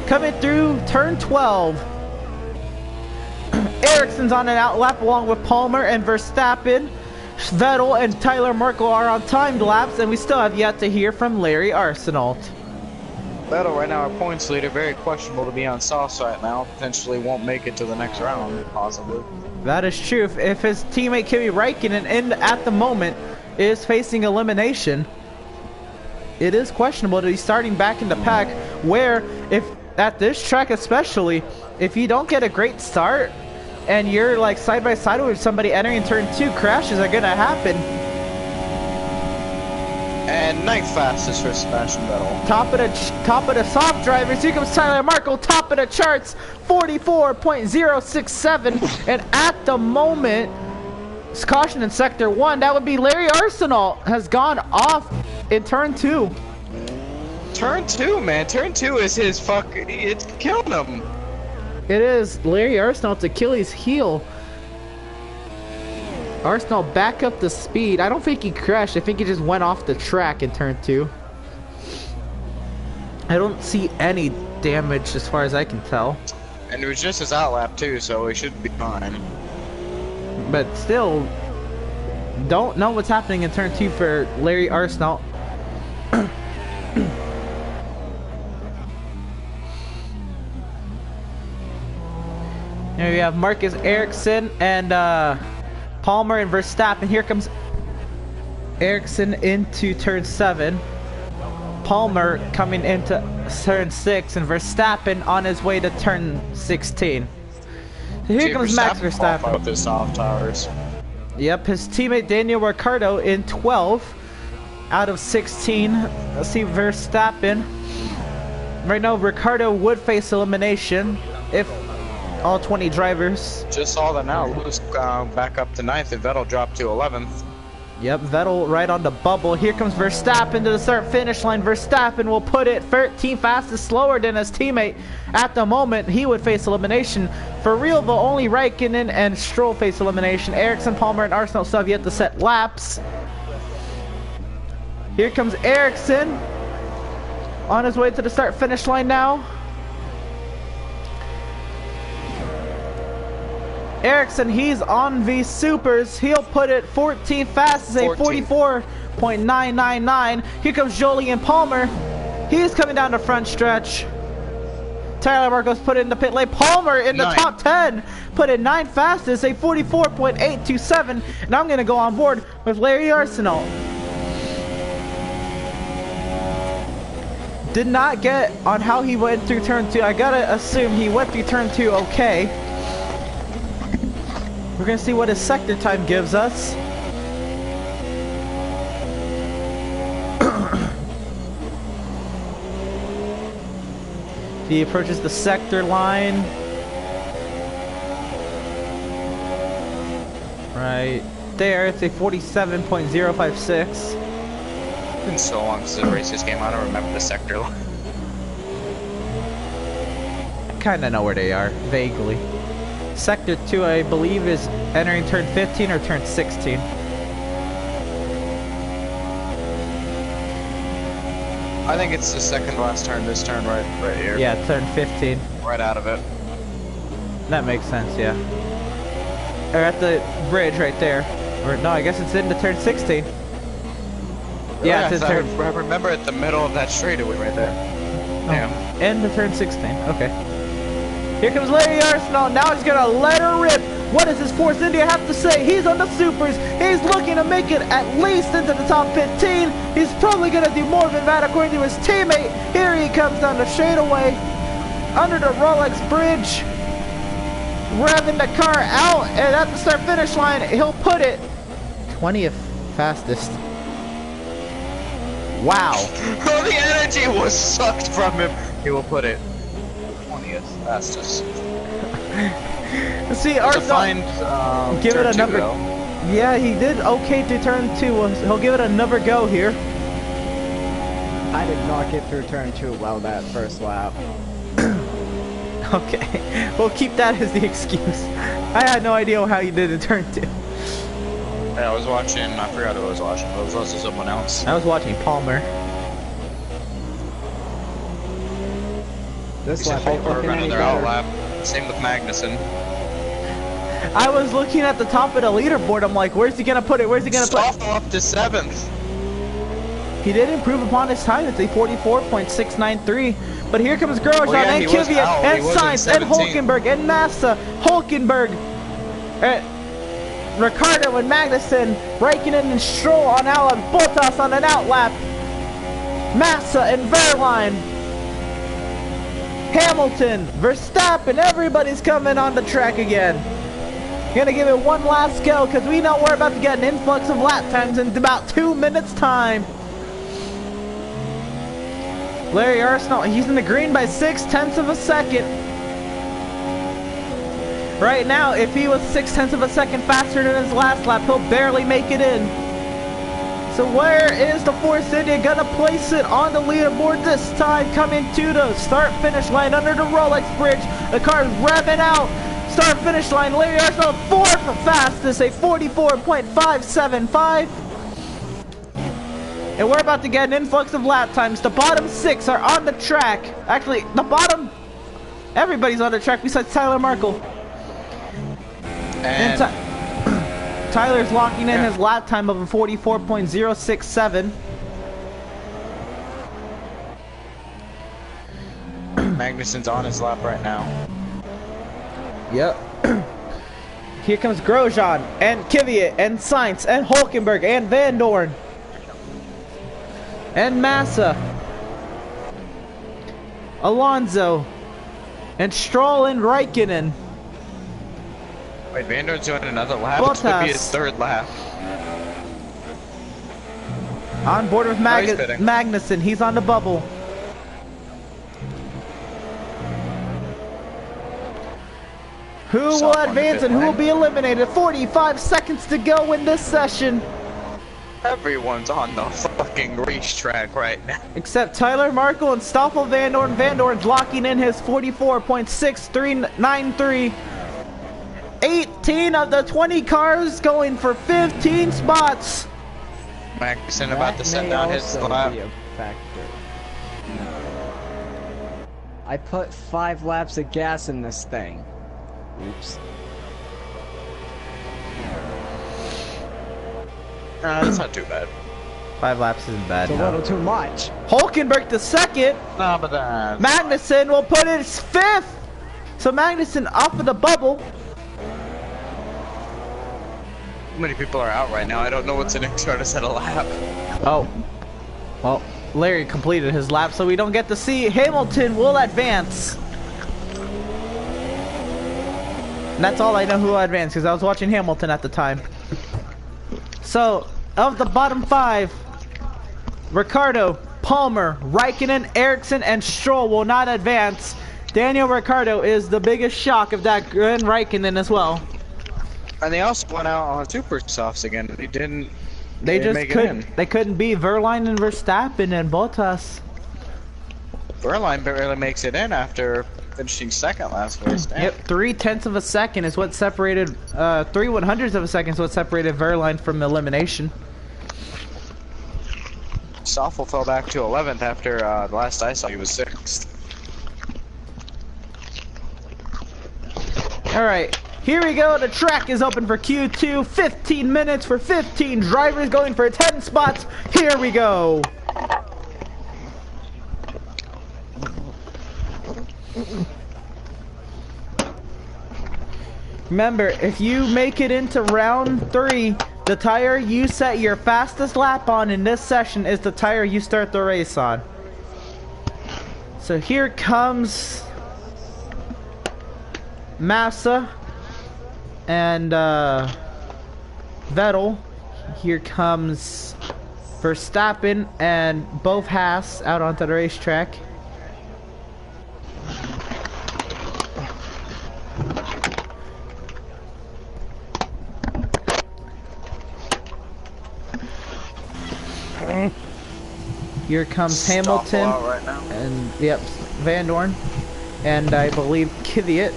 Coming through turn 12. Ericsson's on an out lap along with Palmer and Verstappen. Vettel and Tyler Markle are on timed laps, and we still have yet to hear from Larry Arsenault. Vettel right now our points leader, very questionable to be on softs right now. Potentially won't make it to the next round, possibly. That is true. If his teammate Kimi Räikkönen at the moment is facing elimination, it is questionable that he's starting back in the pack, where if at this track especially, if you don't get a great start and you're like side by side with somebody entering turn 2, crashes are gonna happen. And 9th fastest for Sebastian Vettel. Top of the soft drivers. Here comes Tyler Markle, top of the charts, 44.067. And at the moment, it's caution in sector 1. That would be Larry Arsenault has gone off in turn 2. Turn 2, man. Turn 2 is his it's killing him. It is Larry Arsenault's Achilles heel. Arsenault back up the speed. I don't think he crashed. I think he just went off the track in turn 2. I don't see any damage as far as I can tell. And it was just his out lap too, so he should be fine. But still, don't know what's happening in turn 2 for Larry Arsenault. Here we have Marcus Ericsson and Palmer and Verstappen. Here comes Ericsson into turn 7. Palmer coming into turn 6, and Verstappen on his way to turn 16. So here comes Max Verstappen. With his soft tires. Yep, his teammate Daniel Ricciardo in 12 out of 16. Let's see Verstappen. Right now, Ricciardo would face elimination if all 20 drivers. Just saw that now. Lewis back up to 9th, and Vettel dropped to 11th. Yep, Vettel right on the bubble. Here comes Verstappen to the start-finish line. Verstappen will put it 13 fastest, slower than his teammate. At the moment, he would face elimination. For real, though, only Raikkonen and Stroll face elimination. Ericsson, Palmer, and Arsenault still have yet to set laps. Here comes Ericsson on his way to the start-finish line now. Ericsson, he's on the supers. He'll put it 14 fastest, a 44.999. Here comes Jolie and Palmer. He's coming down the front stretch. Tyler Marcos put it in the pit lane. Palmer in the top 10. Put it 9 fastest, a 44.827. And I'm going to go on board with Larry Arsenault. Did not get on how he went through turn 2. I gotta assume he went through turn 2 okay. We're gonna see what his sector time gives us. He approaches the sector line. Right there, it's a 47.056. It's been so long since the race just came out. I don't remember the sector line. I kinda know where they are, vaguely. Sector 2, I believe, is entering turn 15 or turn 16. I think it's the second last turn, this turn right here. Yeah, turn 15. Right out of it. That makes sense, yeah. Or at the bridge right there. Or no, I guess it's into turn 16. Yeah, it's in turn... I remember at the middle of that straightaway right there. Oh, Yeah. End of turn 16, okay. Here comes Larry Arsenault. Now he's gonna let her rip. What does this Force India have to say? He's on the supers. He's looking to make it at least into the top 15. He's probably gonna do more than that according to his teammate. Here he comes down the straightaway under the Rolex bridge, revving the car out, and at the start finish line, he'll put it 20th fastest. Wow. Oh, the energy was sucked from him. He will put it 20th fastest. See, Arsenault, give it another. Yeah, he did okay to turn 2. He'll give it another go here. I did not get through turn 2 well that first lap. Okay, we'll keep that as the excuse. I had no idea how you did in turn 2. Yeah, I was watching, I forgot who I was watching, but it was also someone else. I was watching Palmer. This He's lap ain't looking any another out better. lap. Same with Magnussen. I was looking at the top of the leaderboard. I'm like, where's he gonna put it? Where's he gonna put it? Up to 7th. He did improve upon his time. It's a 44.693. But here comes Grosjean and Kvyat and Sainz and Hulkenberg and Massa. Hulkenberg, Ricciardo and Magnussen, Raikkonen and Stroll on out, Bottas on an outlap. Massa and Verline. Hamilton, Verstappen, everybody's coming on the track again. Gonna give it one last go because we know we're about to get an influx of lap times in about 2 minutes time. Larry Arsenault, he's in the green by 0.6 of a second. Right now, if he was 0.6 of a second faster than his last lap, he'll barely make it in. So where is the Force India gonna place it on the leaderboard this time? Coming to the start-finish line under the Rolex bridge. The car's revving out. Start-finish line, Larry Arsenault 4th fastest, a 44.575. And we're about to get an influx of lap times. The bottom 6 are on the track. Actually, the bottom... Everybody's on the track besides Tyler Markle. And Tyler's locking in his lap time of a 44.067. Magnussen's on his lap right now. Yep. Here comes Grosjean and Kvyat and Sainz and Hulkenberg and Van Dorn and Massa, Alonso and Stroll and Raikkonen. Wait, Van Dorn's doing another lap? Bottas. This could be his third lap. On board with Magnussen. He's on the bubble. Who will advance and who will be eliminated? 45 seconds to go in this session. Everyone's on the fucking racetrack right now. Except Tyler Markle and Stoffel Van Dorn. Van Dorn's locking in his 44.6393. 18 of the 20 cars going for 15 spots. Magnussen about to send down his lap. I put 5 laps of gas in this thing. Oops. That's not too bad. 5 laps isn't bad. It's a little too much. Hulkenberg to second. No, but that. Magnussen will put it as 5th. So Magnussen off of the bubble. How many people are out right now? I don't know what's the next hardest at a lap. Oh. Well, Larry completed his lap, so we don't get to see. Hamilton will advance. And that's all I know who will advance, because I was watching Hamilton at the time. So, of the bottom 5, Ricciardo, Palmer, Raikkonen, Ericsson, and Stroll will not advance. Daniel Ricciardo is the biggest shock of that, and Raikkonen as well. And they also went out on super softs again. They didn't. They just make couldn't. They couldn't beat Verline and Verstappen and Bottas. Verline barely makes it in after finishing second last race. Yep, 0.3 of a second is what separated. 0.03 of a second is what separated Verline from elimination. Stoffel fell back to 11th after the last I saw he was 6th. All right. Here we go, the track is open for Q2, 15 minutes for 15 drivers going for 10 spots. Here we go. Remember, if you make it into round 3, the tire you set your fastest lap on in this session is the tire you start the race on. So here comes Massa and Vettel. Here comes Verstappen and both Haas out onto the racetrack. Here comes Hamilton right now. and yep, Van Dorn and I believe Kvyat.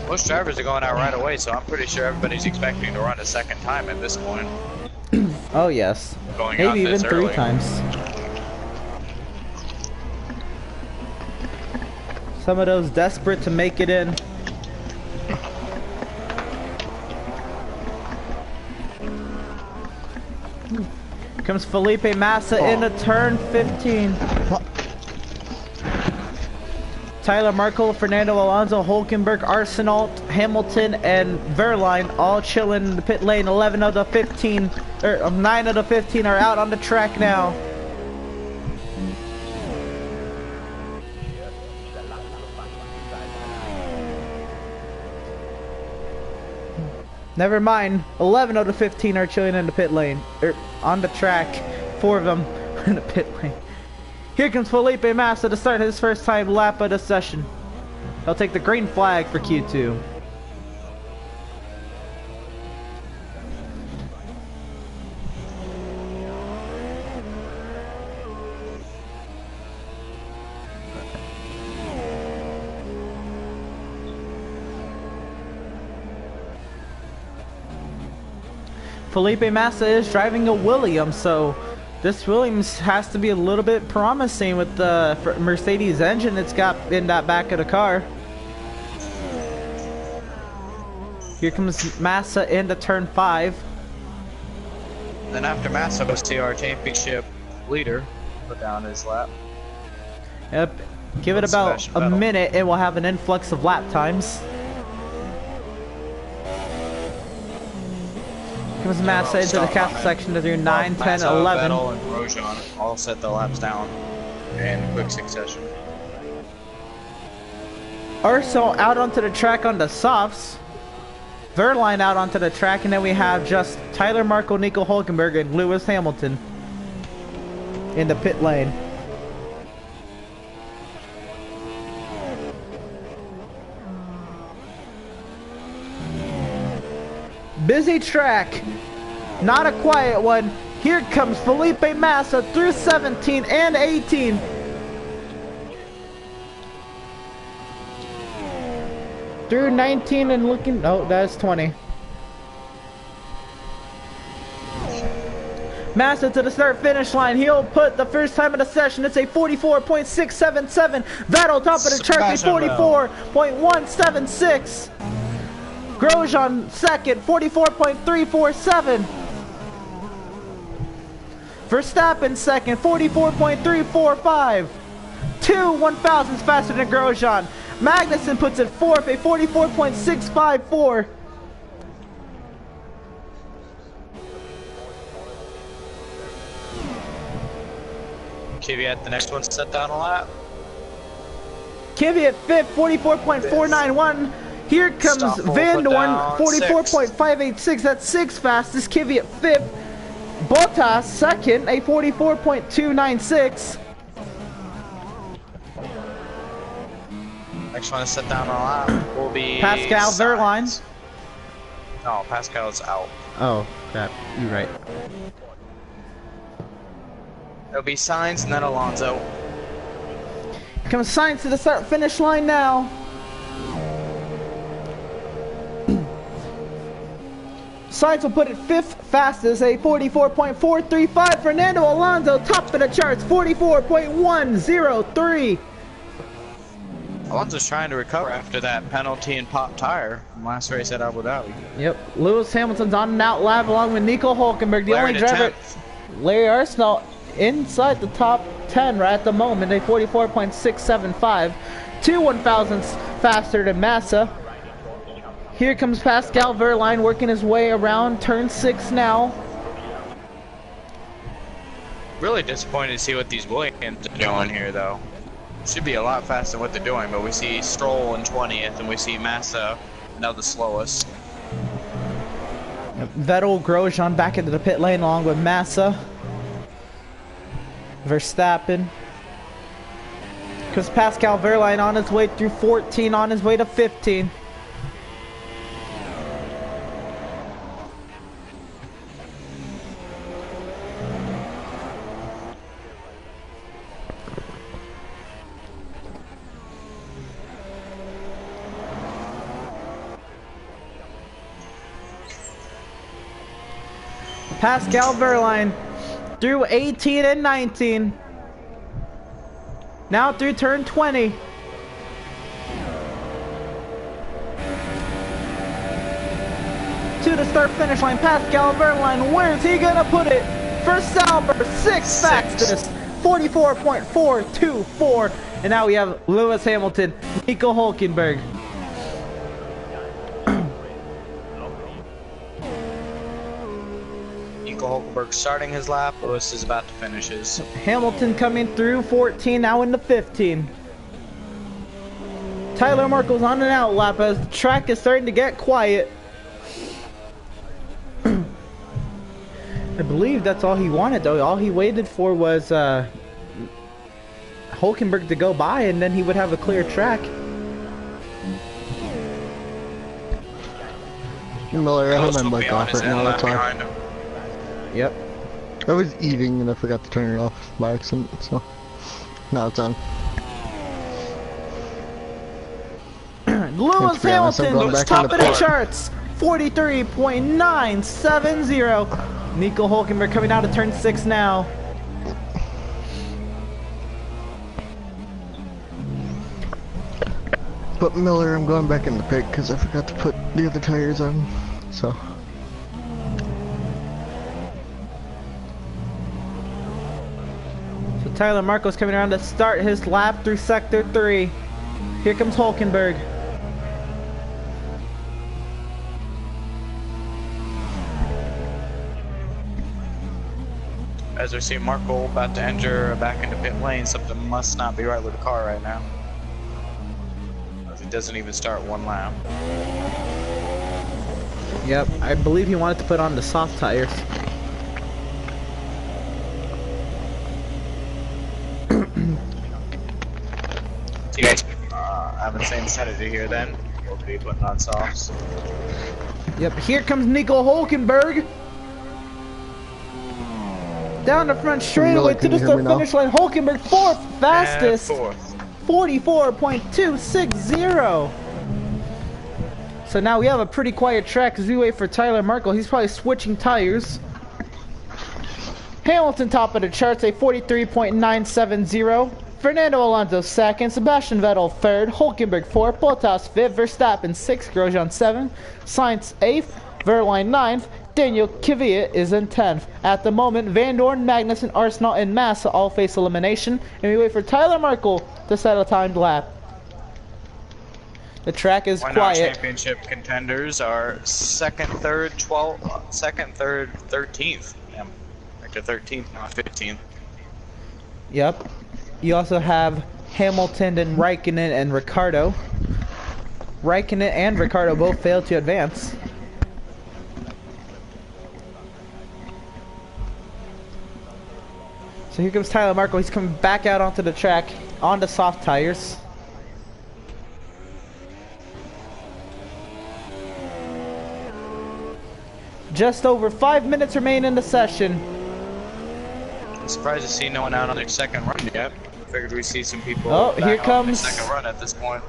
Most drivers are going out right away, so I'm pretty sure everybody's expecting to run a second time at this point. Oh yes, Going out maybe even this 3 early. times. Some of those desperate to make it in. Comes Felipe Massa into turn 15. Tyler Markle, Fernando Alonso, Hulkenberg, Arsenault, Hamilton, and Verline all chilling in the pit lane. 11 of the 15, or 9 of the 15 are out on the track now. Never mind, 11 of the 15 are chilling in the pit lane, or on the track. 4 of them in the pit lane. Here comes Felipe Massa to start his first time lap of the session. He'll take the green flag for Q2. Felipe Massa is driving a Williams, so this Williams has to be a little bit promising with the Mercedes engine it's got in that back of the car. Here comes Massa into turn 5. Then after Massa, we'll see our championship leader put down his lap. Yep. Give it about a minute and we'll have an influx of lap times. Comes Massa into the castle section to do 9, 10, 11. Vettel and Grosjean all set the laps down in quick succession. Urso out onto the track on the softs. Verline out onto the track, and then we have just Tyler Markle, Nico Hulkenberg, and Lewis Hamilton in the pit lane. Busy track, not a quiet one. Here comes Felipe Massa through 17 and 18. Through 19 and looking, oh, that's 20. Massa to the start finish line. He'll put the first time of the session. It's a 44.677. Vettel top of the chart, a 44.176. Grosjean second, 44.347. Verstappen second, 44.345. 2 1,000s faster than Grosjean. Magnussen puts it fourth, a 44.654. Kvyat, the next one, set down a lap. Kvyat fifth, 44.491. Here comes Van Dorn, 44.586. That's 6 fastest. Kvyat fifth. Bottas second, a 44.296. Next one to set down a lap will be Pascal Verline. No, Pascal's out. Oh, crap. You're right. It'll be Sainz and then Alonso. Here comes Sainz to the start finish line now. Sainz will put it 5th fastest, a 44.435. Fernando Alonso, top of the charts, 44.103. Alonso's trying to recover after that penalty and pop tire from last race at Abu Dhabi. Yep, Lewis Hamilton's on an out lap along with Nico Hulkenberg, the only driver. Larry Arsenal inside the top 10 right at the moment, a 44.675. 2 1,000ths faster than Massa. Here comes Pascal Verline working his way around turn 6 now. Really disappointed to see what these Williams are doing here, though. Should be a lot faster than what they're doing, but we see Stroll in 20th, and we see Massa now the slowest. Vettel, Grosjean back into the pit lane along with Massa. Verstappen. Because Pascal Verline on his way through 14, on his way to 15. Pascal Verline through 18 and 19. Now through turn 20. To the start finish line, Pascal Verline, where's he gonna put it? For Sauber, 6 fastest, 44.424. And now we have Lewis Hamilton, Nico Hulkenberg. Hulkenberg starting his lap. Lewis is about to finish his. Hamilton coming through 14, now into 15. Tyler Markle's on an out lap as the track is starting to get quiet. I believe that's all he wanted, though. All he waited for was Hulkenberg to go by, and then he would have a clear track. Miller, I have my mic off right now, that's why. Yep. I was eating and I forgot to turn it off by accident, so now it's on. Lewis Hamilton, top of the charts, 43.970. Nico Hulkenberg coming out of turn 6 now. But Miller, I'm going back in the pit because I forgot to put the other tires on. So. So Tyler Marco's coming around to start his lap through sector 3. Here comes Hulkenberg. As we see Marco about to enter back into pit lane, something must not be right with the car right now. As he doesn't even start one lap. Yep, I believe he wanted to put on the soft tires. So you guys have the same strategy here then? We'll be putting on softs. Yep, here comes Nico Hulkenberg. Down the front straightaway to the start finish line. Hulkenberg fourth fastest. 44.260. So now we have a pretty quiet track as we wait for Tyler Markle. He's probably switching tires. Hamilton top of the charts, a 43.970. Fernando Alonso second, Sebastian Vettel third, Hulkenberg fourth, Bottas fifth, Verstappen sixth, Grosjean seventh, Sainz eighth, Verline ninth, Daniel Kvyat is in 10th. At the moment, Van Dorn, Magnussen, Arsenal, and Massa all face elimination, and we wait for Tyler Markle to set a timed lap. The track is quiet. Championship contenders are second, third, 12th, second, third, 13th. Yeah, back to 13th, not 15th. Yep. You also have Hamilton and Raikkonen and Ricciardo. Raikkonen and Ricciardo both failed to advance. So here comes Tyler Markle. He's coming back out onto the track on the soft tires. Just over 5 minutes remain in the session. I'm surprised to see no one out on their second run yet. Figured we see some people. Oh, back here on comes their second run at this point.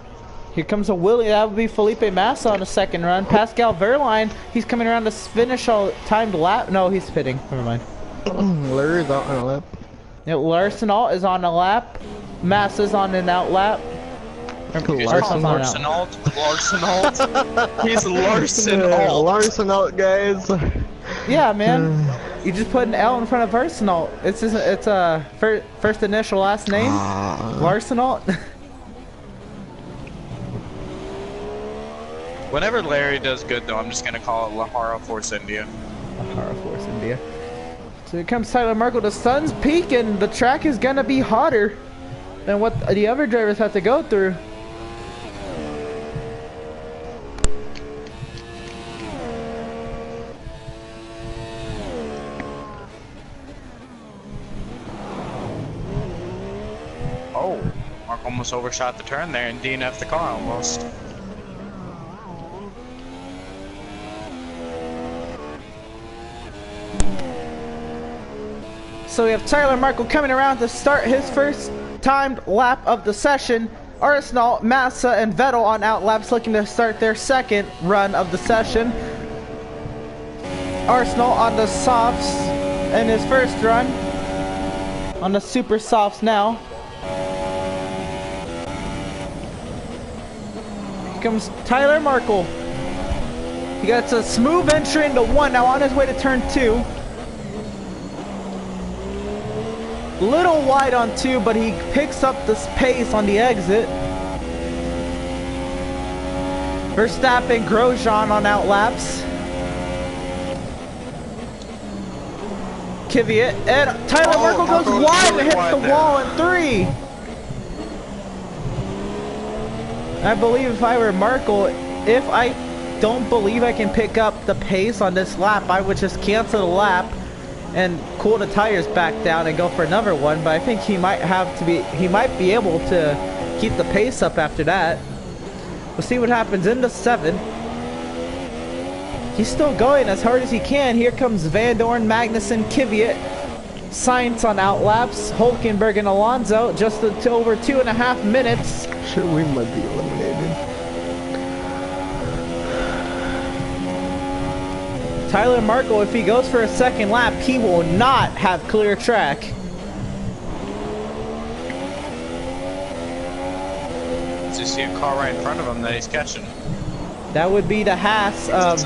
Here comes a Willie. That would be Felipe Massa on the second run. Pascal Wehrlein. He's coming around to finish a timed lap. No, he's pitting. Never mind. Larry's out on a lap. Yeah, Larsenal is on a lap. Massa's on an out lap. Larsenal. He's Larsenal. Larsenal, guys. Yeah, man. You just put an L in front of Arsenal. It's a first initial last name. Larsenal. Whenever Larry does good, though, I'm just gonna call it Lahara Force India. Lahara Force India. So here comes Tyler Markle. The sun's peaking. The track is gonna be hotter than what the other drivers have to go through. Oh, Mark almost overshot the turn there and DNF'd the car almost. So we have Tyler Markle coming around to start his first timed lap of the session. Arsenal, Massa, and Vettel on out laps looking to start their second run of the session. Arsenal on the softs in his first run. On the super softs now. Here comes Tyler Markle. He gets a smooth entry into one, now on his way to turn 2. Little wide on 2, but he picks up this pace on the exit. Verstappen, Grosjean on out laps. Kvyat, and Tyler Markle goes wide and hits the wall in 3. I believe if I were Markle, if I don't believe I can pick up the pace on this lap, I would just cancel the lap and cool the tires back down and go for another one, but I think he might be able to keep the pace up after that. We'll see what happens in the 7. He's still going as hard as he can. Here comes Van Dorn, Magnussen, Kvyat, Sainz on out laps, Hulkenberg and Alonso just over 2.5 minutes. Shit, we might be eliminated. Tyler Markle, if he goes for a second lap, he will not have clear track. You see a car right in front of him that he's catching. That would be the Haas of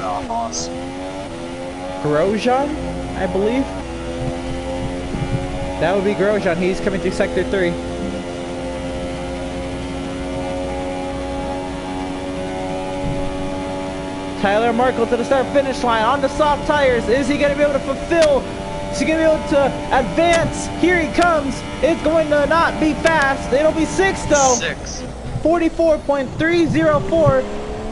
Grosjean, I believe. That would be Grosjean. He's coming through sector 3. Tyler Markle to the start finish line on the soft tires. Is he going to be able to fulfill? Is he going to be able to advance? Here he comes. It's going to not be fast. It'll be 6 though. 6. 44.304.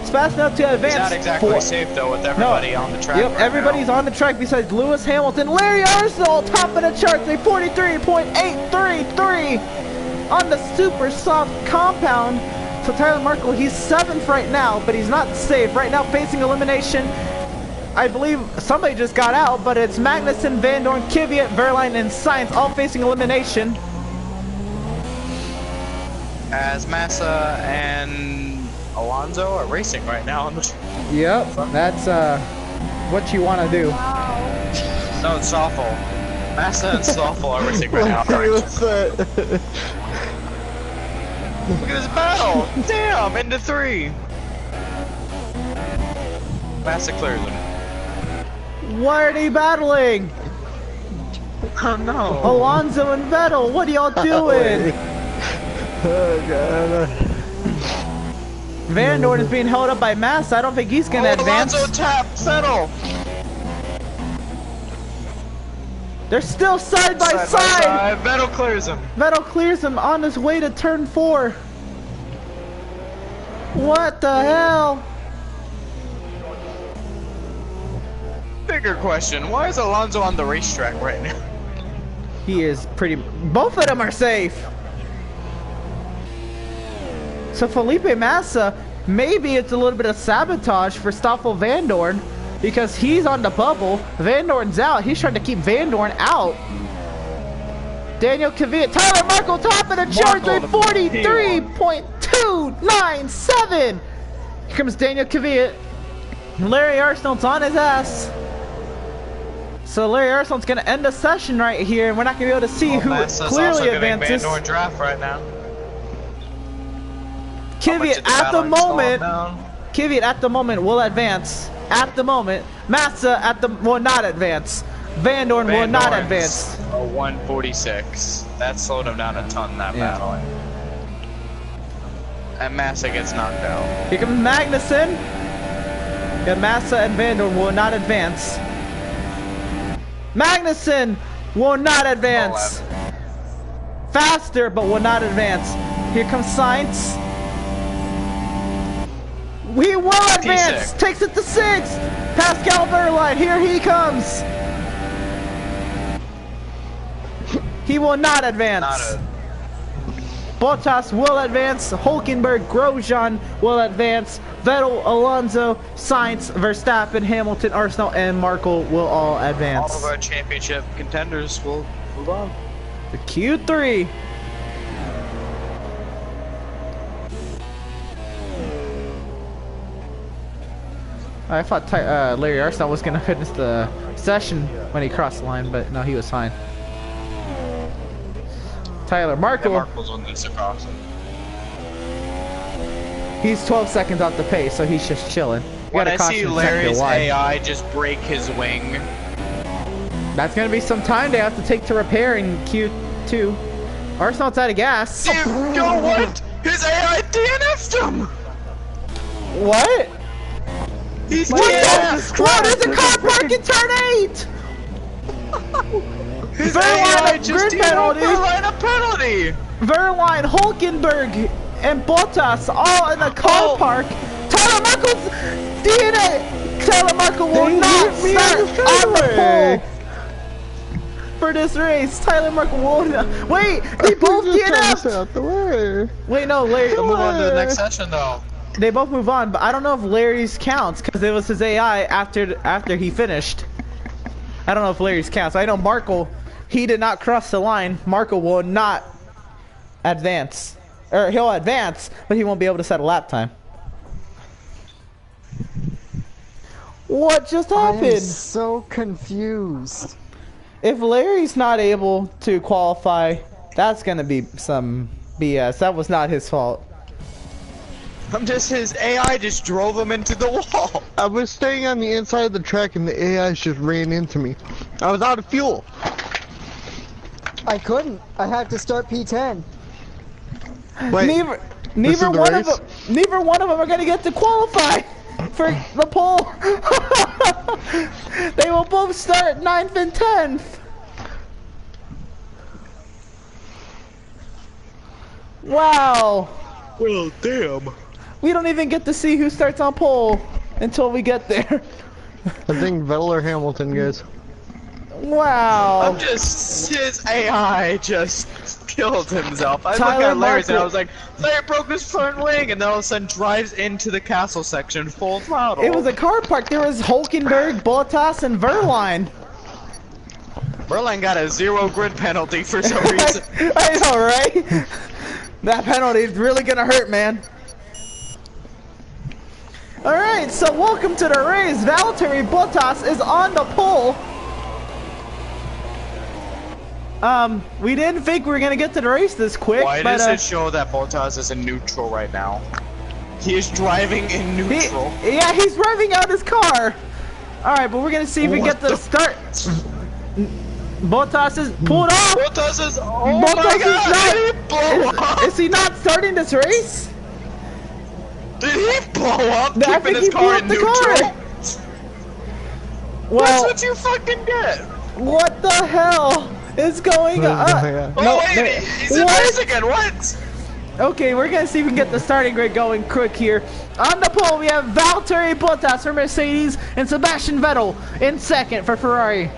It's fast enough to advance. It's not exactly safe though with everybody on the track. Yep, right everybody's now. on the track besides Lewis Hamilton. Larry Arsenal, top of the charts, a 43.833 on the super soft compound. So Tyler Markle, he's 7th right now, but he's not safe. Right now facing elimination. I believe somebody just got out, but it's Magnussen, Van Dorn, Kvyat, Verline, and Sainz all facing elimination. As Massa and Alonso are racing right now on the track. Yep, that's what you want to do. No, it's awful. Massa and Stoffel are racing right now. Look at this battle! Damn, into 3. Massa clears him. Why are they battling? Oh no. Alonso and Vettel, what are y'all doing? Oh god. Van Dorn is being held up by Massa. I don't think he's gonna advance. Alonso tapped Vettel. They're still side by side. Vettel clears him. Vettel clears him on his way to turn 4. What the hell? Bigger question, why is Alonso on the racetrack right now? He is pretty... Both of them are safe. So Felipe Massa, maybe it's a little bit of sabotage for Stoffel Van Dorn because he's on the bubble. Van Dorn's out. He's trying to keep Van Dorn out. Daniel Kvyat, Tyler Markle, top of the charts at 43.297. Here comes Daniel Kvyat. Larry Arsenault's on his ass. So Larry Arsenault's going to end the session right here, and we're not going to be able to see who Massa's clearly also advances. Van Dorn draft right now. Kvyat at the moment, Kvyat at the moment will advance. At the moment, Massa at the will not advance. Van Dorn will not advance. A 146. That slowed him down a ton that battle. And Massa gets knocked out. Here comes Magnussen. Yeah, Massa and Van Dorn will not advance. Magnussen will not advance. Faster, but will not advance. Here comes Sainz. We will advance. P6. Takes it to 6th. Pascal Verline. Here he comes. He will not advance. Bottas will advance. Hulkenberg, Grosjean will advance. Vettel, Alonso, Sainz, Verstappen, Hamilton, Arsenal, and Markle will all advance. All of our championship contenders will move on. The Q3. I thought Larry Arsenal was going to finish the session when he crossed the line, but no, he was fine. Tyler Markle. Yeah, Markle's on this across him. He's 12 seconds off the pace, so he's just chilling. When I see Larry's AI just break his wing. That's going to be some time they have to take to repair in Q2. Arsenal's out of gas. Dude, yo, what? His AI DNF'd him! What? He's DNF'd! What is the car park in turn 8? His Verline AI just grid penalty. Verline a penalty! Verline, Hulkenberg, and Bottas all in the car park. Tyler Markle's DNA. Tyler Markle will not start on the pole for this race. Tyler Markle will not. Wait, they both DNF'd. Out the way. Wait, no, Larry. We'll move on to the next session though. They both move on, but I don't know if Larry's counts because it was his AI after he finished. I don't know if Larry's counts. I know Markle, he did not cross the line. Markle will not advance. Or he'll advance, but he won't be able to set a lap time. What just I am happened? so confused. If Larry's not able to qualify, that's gonna be some BS. That was not his fault. His AI just drove him into the wall. I was staying on the inside of the track and the AIs just ran into me. I was out of fuel. I couldn't. I had to start P10. Wait, Neither the one of race? them. Neither one of them are gonna get to qualify for the pole. They will both start 9th and 10th. Wow. Well, damn. We don't even get to see who starts on pole until we get there. I think Vettel or Hamilton, guys. Wow. His AI just killed himself. I looked Tyler at Larry's and I Markle- was like, Larry broke his front wing, and then all of a sudden drives into the castle section full throttle. It was a car park. There was Hulkenberg, Bottas, and Verline. Berlin got a 0 grid penalty for some reason. I know, right? That penalty is really gonna hurt, man. Alright, so welcome to the race. Valtteri Bottas is on the pole. We didn't think we were gonna get to the race this quick, Why but does it show that Bottas is in neutral right now? He is driving in neutral. yeah, he's driving out his car. Alright, but we're gonna see if we get the start. Bottas is pulled off. Bottas is, oh Bottas my is god, not- did he blow up? Is he not starting this race? Did he blow up I keeping think his he car blew in up the neutral? car. That's Well, what you fucking get. what the hell is going on? yeah. Oh No, wait, he's in what? race again, what? Okay, we're gonna see if we can get the starting grid going quick here. On the pole, we have Valtteri Bottas for Mercedes and Sebastian Vettel in second for Ferrari.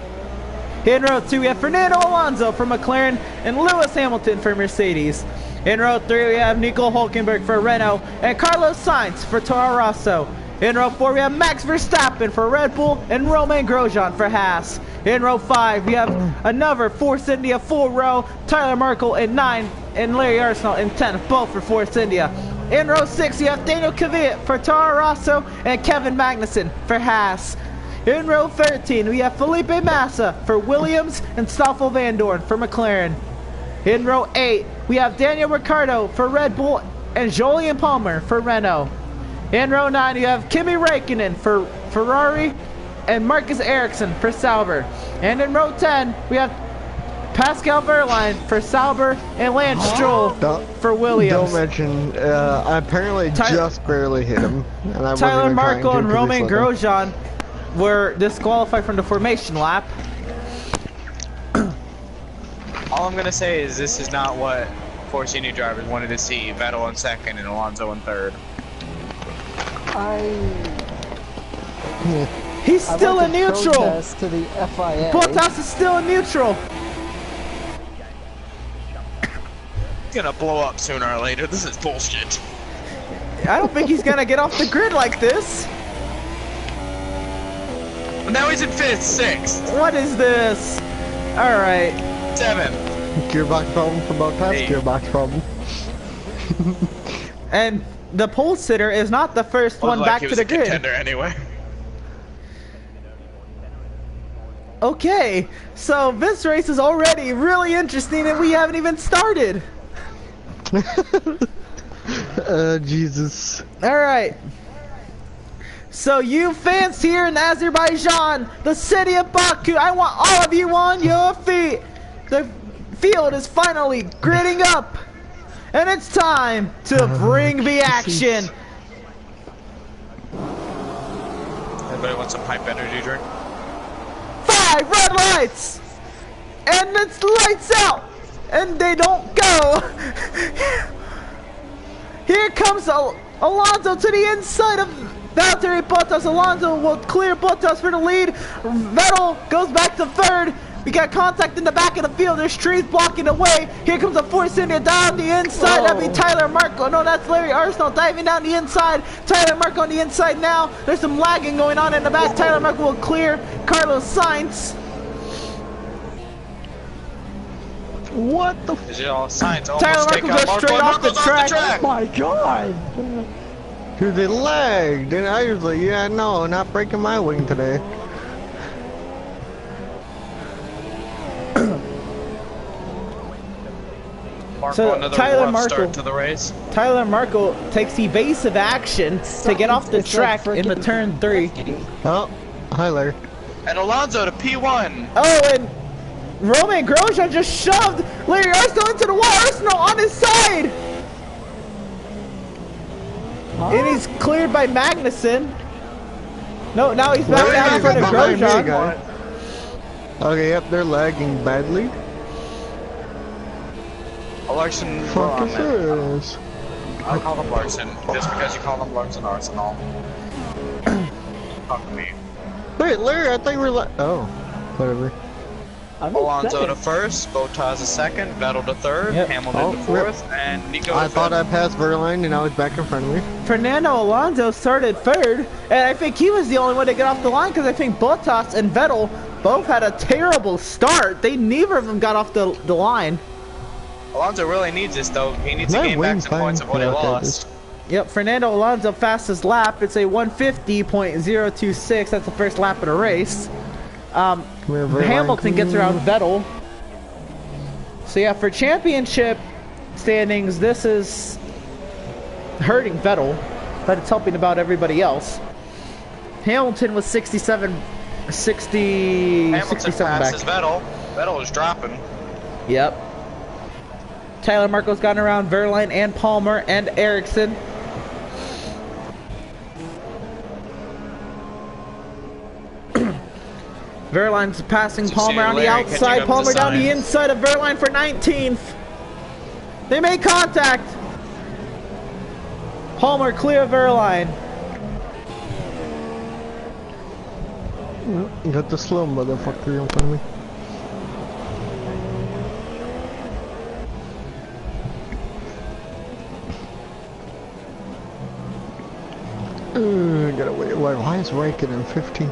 In row 2, we have Fernando Alonso for McLaren and Lewis Hamilton for Mercedes. In row 3, we have Nico Hulkenberg for Renault and Carlos Sainz for Toro Rosso. In row 4, we have Max Verstappen for Red Bull and Romain Grosjean for Haas. In row 5, we have another Force India full row, Tyler Markle in 9 and Larry Arsenal in 10, both for Force India. In row 6, you have Daniel Kvyat for Toro Rosso and Kevin Magnussen for Haas. In row 13, we have Felipe Massa for Williams and Stoffel Van Dorn for McLaren. In row 8, we have Daniel Ricciardo for Red Bull and Jolyon Palmer for Renault. In row 9, you have Kimi Räikkönen for Ferrari and Marcus Ericsson for Sauber. And in row 10, we have Pascal Wehrlein for Sauber and Lance Stroll for Williams. Don't mention, I apparently just barely hit him. And I wasn't Tyler even trying Markle to and 'cause he Romain slowed down. Grosjean were disqualified from the formation lap. All I'm gonna say is this is not what Force India drivers wanted to see. Vettel in second and Alonso in third. He's still I in went to neutral. protest to the FIA. Bottas is still in neutral. It's gonna blow up sooner or later. This is bullshit. I don't think he's gonna get off the grid like this. But now he's in fifth, sixth, What is this? Alright. seventh. Gearbox problem for Bottas, Hey. gearbox problem. And the pole sitter is not the first one Looked like back he to was the a grid. contender anyway. Okay, so this race is already really interesting and we haven't even started. Jesus. Alright. So you fans here in Azerbaijan, the city of Baku, I want all of you on your feet. The field is finally gridding up. And it's time to bring the action. Everybody wants a pipe energy drink? 5 red lights! And it's lights out! And they don't go! Here comes Alonso to the inside of Valtteri Bottas. Alonso will clear Bottas for the lead. Vettel goes back to third. We got contact in the back of the field. There's trees blocking the way. Here comes a Force India down the inside. That'd be Tyler Markle. No, that's Larry Arsenal diving down the inside. Tyler Markle on the inside now. There's some lagging going on in the back. Tyler Markle will clear Carlos Sainz. What the? Is it all signs? Almost Tyler take Markle out goes straight Markle's off the Oh my god! Dude, they lagged, and I was like, yeah, no, not breaking my wing today. So, another Tyler rough Markle. start to the race. Tyler Markle takes evasive action to get off the It's like track in the freaking turn 3. Oh, hi, Larry. And Alonso to P1. Oh, and Roman Grosjean just shoved Larry Arsenal into the wall. Arsenal on his side. And he's cleared by Magnussen. No, now he's back down in front of Behind me, Grosjean. guy. Okay, yep, they're lagging badly. Larson, Fuck is this? I'll call them Larson, just because you call them Larson Arsenal. Fuck me. Wait, Larry, I thought you were oh, whatever. Alonso to first, Bottas to second, Vettel to third, Yep. Hamilton to fourth, and Nico to I thought I fifth. passed Verline, and now he's back in front of me. Fernando Alonso started third, and I think he was the only one to get off the line because I think Bottas and Vettel both had a terrible start. Neither of them got off the line. Alonso really needs this though. He needs to My gain back wing's some points fine. of what he Yeah, okay, lost. Yep, Fernando Alonso fastest lap. It's a 150.026. That's the first lap of the race. Hamilton gets around Vettel. So yeah, for championship standings, this is hurting Vettel, but it's helping about everybody else. Hamilton was 67 Hamilton 67 passes back. Vettel. Vettel is dropping. Yep. Tyler Marco's gotten around Verline and Palmer and Ericsson. Verline's passing Palmer on the Larry catching outside. up Palmer to down the Sainz. inside of Verline for 19th. They make contact. Palmer clear of Verline. You got the slow motherfucker in front of me. Gotta wait. Why is Raikkonen 15?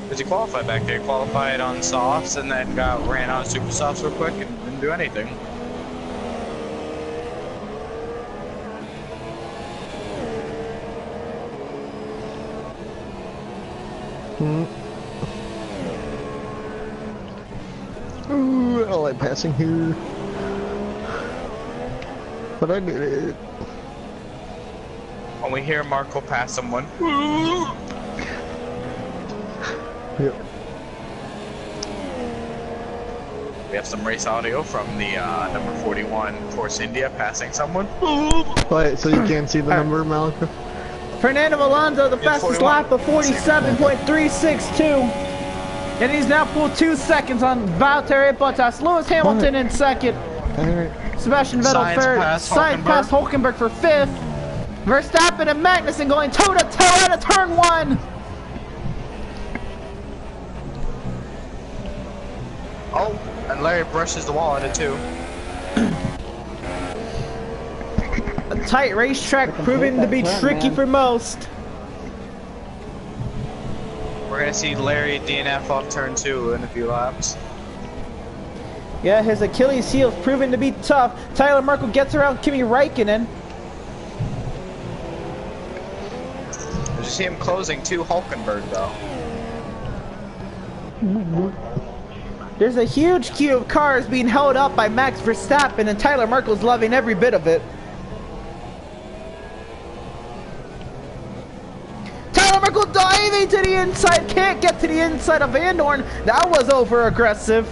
Because he qualified back there. He qualified on softs and then ran on super softs real quick and didn't do anything. Ooh, I don't like passing here. But I did it. When we hear Marco pass someone, Yep. we have some race audio from the number 41 Force India passing someone. Wait, so you can't see the number, Malika? Fernando Alonso, the Yeah, fastest 41. lap of 47.362. And he's now pulled 2 seconds on Valtteri Bottas. Lewis Hamilton in second. Alright. Sebastian Vettel Sainz third. passed Sainz past Hulkenberg for fifth. Verstappen and Magnussen going toe-to-toe out of turn 1. Oh, and Larry brushes the wall at it too. A tight racetrack proving to be tricky for most. We're gonna see Larry DNF off turn 2 in a few laps. Yeah, his Achilles heel is proving to be tough. Tyler Markle gets around Kimi Räikkönen. Did you see him closing to Hulkenberg though? There's a huge queue of cars being held up by Max Verstappen, and Tyler Markle's loving every bit of it. Tyler Markle diving to the inside, can't get to the inside of Van Dorn. That was over aggressive.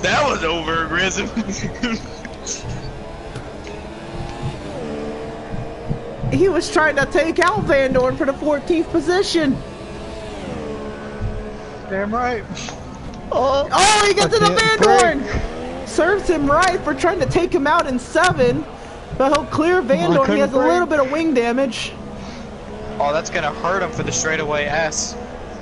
That was over aggressive. He was trying to take out Van Dorn for the 14th position. Damn right. Oh, he gets to the Van Dorn. Serves him right for trying to take him out in 7. But he'll clear Van Dorn. He has a little bit of wing damage. Oh, that's gonna hurt him for the straightaway S.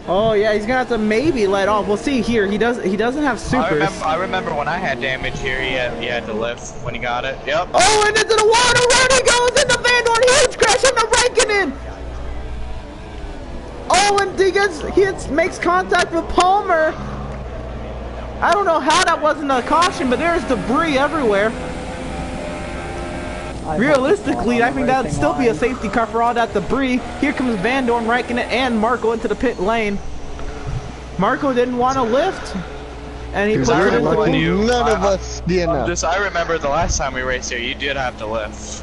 Oh yeah, he's gonna have to maybe let off. We'll see here. He doesn't have supers. I remember when I had damage here, he had to lift when he got it. Yep. Oh, and into the water. Around he goes into Van Dorn. Huge crash into Raikkonen. Oh, and he makes contact with Palmer. I don't know how that wasn't a caution, but there's debris everywhere. Realistically, I think that'd still be a safety car for all that debris. Here comes Van Dorn, Raikkonen, and Marco into the pit lane. Marco didn't want to lift, and he puts it into the None of us DNF. I remember the last time we raced here, you did have to lift.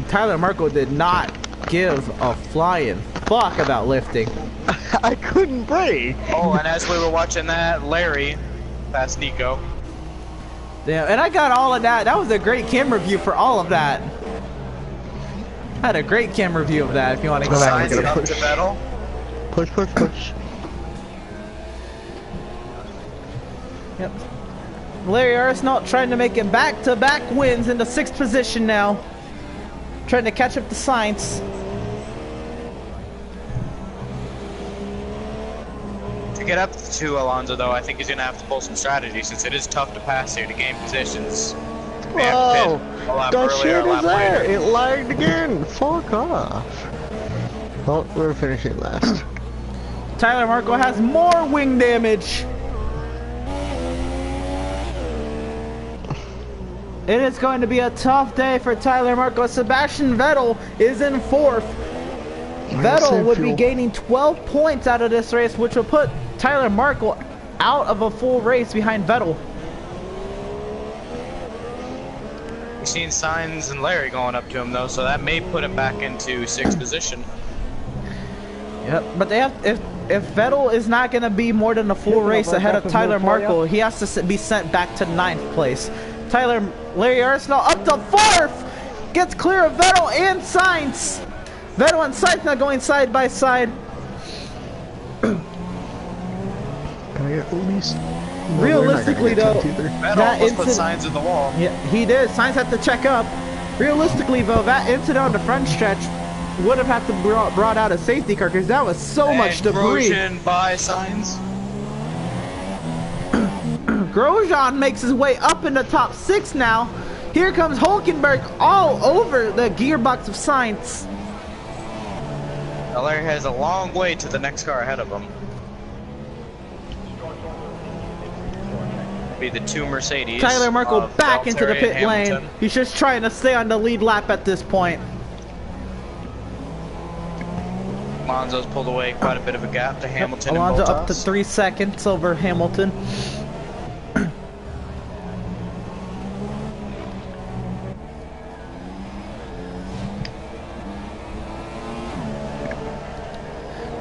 Tyler Marco did not give a flying fuck about lifting. I couldn't brake. Oh, and as we were watching that, Larry passed Nico. Yeah, and I got all of that. That was a great camera view for all of that. I had a great camera view of that if you want to go back and Signs up to Vettel. Push, push, push. Yep. Larry Arsenault trying to make it back-to-back wins in the 6th position now. Trying to catch up to Sainz. To get up to Alonso, though, I think he's going to have to pull some strategy since it is tough to pass here to gain positions. Whoa! That Earlier, shit is there! later. It lagged again! Fuck off! Well, we're finishing last. Tyler Marco has more wing damage. It is going to be a tough day for Tyler Marco. Sebastian Vettel is in 4th. Vettel would be gaining 12 points out of this race, which will put Tyler Marco out of a full race behind Vettel. We've seen Sainz and Larry going up to him, though, so that may put him back into 6th position. Yep, but they have if Vettel is not going to be more than a full race ahead of Tyler Marco, he has to be sent back to 9th place. Larry Arsenault up to 4th, gets clear of Vettel and Sainz. Vettel and Sainz now going side by side. Can I get at least? Realistically, though, Vettel that almost put incident, Sainz in the wall. yeah, he did. Sainz had to check up. Realistically, though, that incident on the front stretch would have had to brought out a safety car because that was so much debris. Grosjean by Sainz. Grosjean makes his way up in the top 6 now. Here comes Hulkenberg all over the gearbox of Sainz. Now Larry has a long way to the next car ahead of him. Be the 2 Mercedes. Tyler Marco back into the Valtteri pit and lane. Hamilton. He's just trying to stay on the lead lap at this point. Alonso's pulled away quite a bit of a gap to Hamilton Alonso and Bottas. up to 3 seconds over Hamilton.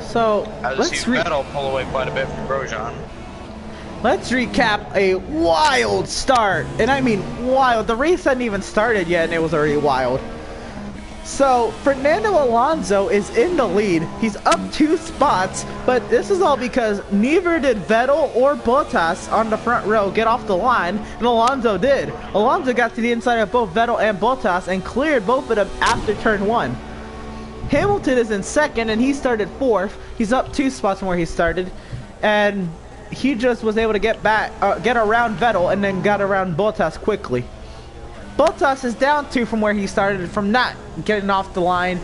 So Let's Vettel pull away quite a bit from Grosjean. let's recap a wild start, and I mean wild. The race hadn't even started yet, and it was already wild. So Fernando Alonso is in the lead. He's up 2 spots, but this is all because neither did Vettel or Bottas on the front row get off the line, and Alonso did. Alonso got to the inside of both Vettel and Bottas and cleared both of them after turn 1. Hamilton is in 2nd, and he started 4th. He's up 2 spots from where he started, and he just was able to get around Vettel and then got around Bottas quickly. Bottas is down 2 from where he started from not getting off the line.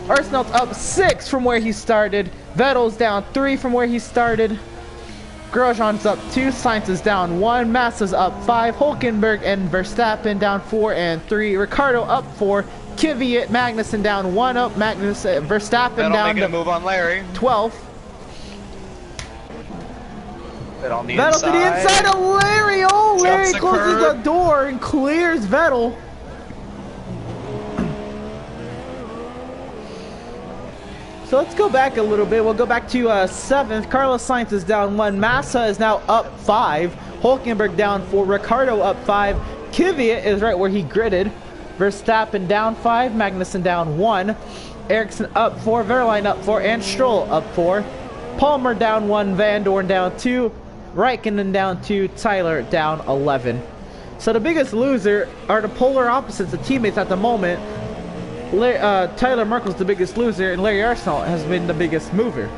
Arsenault's up 6 from where he started. Vettel's down 3 from where he started. Grosjean's up 2. Sainz is down 1. Massa's up 5. Hulkenberg and Verstappen down 4 and 3. Ricciardo up 4. Kvyat, Magnussen down 1 up. Verstappen Vettel down making to a move on Larry. 12th. Vettel on the Vettel inside. to the inside of Larry. Oh, Larry the closes curb. the door and clears Vettel. So let's go back a little bit. We'll go back to 7th. Carlos Sainz is down 1. Massa is now up 5. Hulkenberg down 4. Ricciardo up 5. Kvyat is right where he gridded. Verstappen down 5. Magnussen down 1. Ericsson up 4. Verline up 4. And Stroll up 4. Palmer down 1. Van Dorn down 2. Raikkonen down 2. Tyler down 11. So the biggest loser are the polar opposites, the teammates at the moment. Tyler Marco's the biggest loser, and Larry Arsenault has been the biggest mover.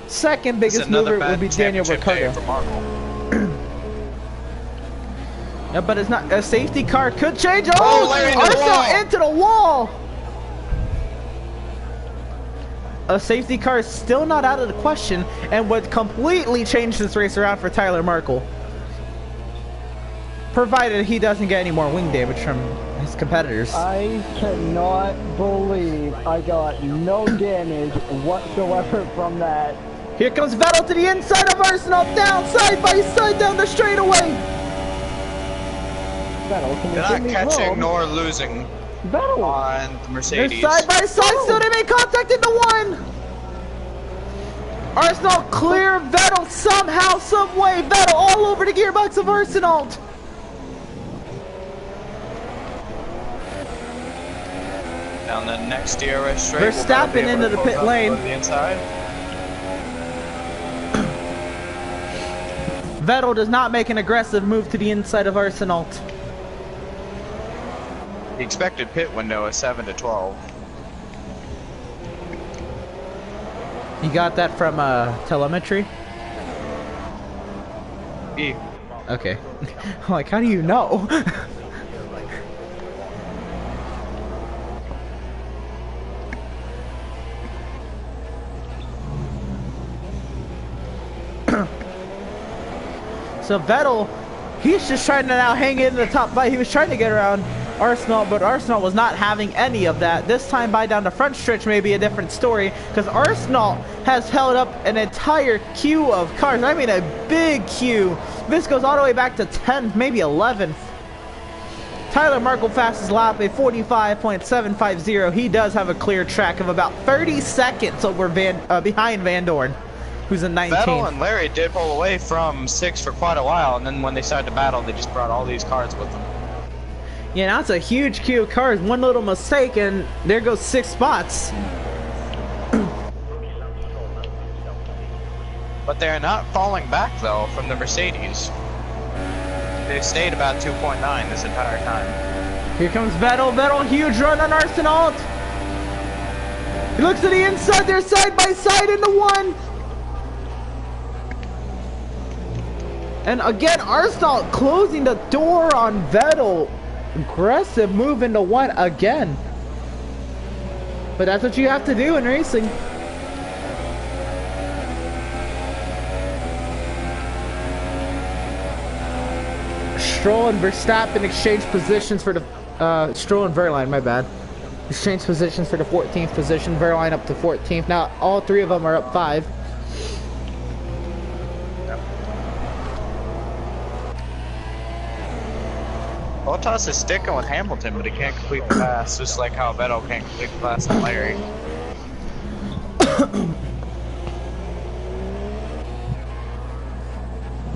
Second biggest mover would be Daniel Ricciardo. Yeah, but it's not a safety car could change. Oh, Larry into the wall. Arsenault into the wall. a safety car is still not out of the question and would completely change this race around for Tyler Markle. Provided he doesn't get any more wing damage from his competitors. I cannot believe I got no damage whatsoever from that. Here comes Vettel to the inside of Arsenal, down side by side down the straightaway. Vettel, can you They're give not me catching room? nor losing Vettel! on the They're Mercedes. side by side, still they make contact into one. Arsenal clear Vettel somehow, some way. Vettel all over the gearbox of Arsenal. Down the next DRS straight. Verstappen into the pit lane. The inside. Vettel does not make an aggressive move to the inside of Arsenal. The expected pit window is 7 to 12. You got that from telemetry? E. Okay. I'm like, how do you know? So Vettel, he's just trying to now hang in the top five. He was trying to get around Arsenal, but Arsenal was not having any of that. This time by down the front stretch may be a different story, because Arsenal has held up an entire queue of cars. I mean a big queue. This goes all the way back to 10th, maybe 11th. Tyler Markle fastest lap, a 45.750. He does have a clear track of about 30 seconds over behind Van Dorn, who's in 19th. Vettel and Larry did pull away from 6th for quite a while, and then when they started to battle, they just brought all these cars with them. Yeah, now it's a huge queue of cars. One little mistake, and there goes 6 spots. But they're not falling back, though, from the Mercedes. They've stayed about 2.9 this entire time. Here comes Vettel. Vettel, huge run on Arsenal. He looks to the inside. They're side by side into one. And again, Arsenal closing the door on Vettel. Aggressive move into one again. But that's what you have to do in racing. Stroll and Verstappen exchange positions for the Stroll and Verline, my bad. Exchange positions for the 14th position. Verline up to 14th. Now all three of them are up 5. Bottas is sticking with Hamilton, but he can't complete the pass, just like how Vettel can't complete the pass on Larry.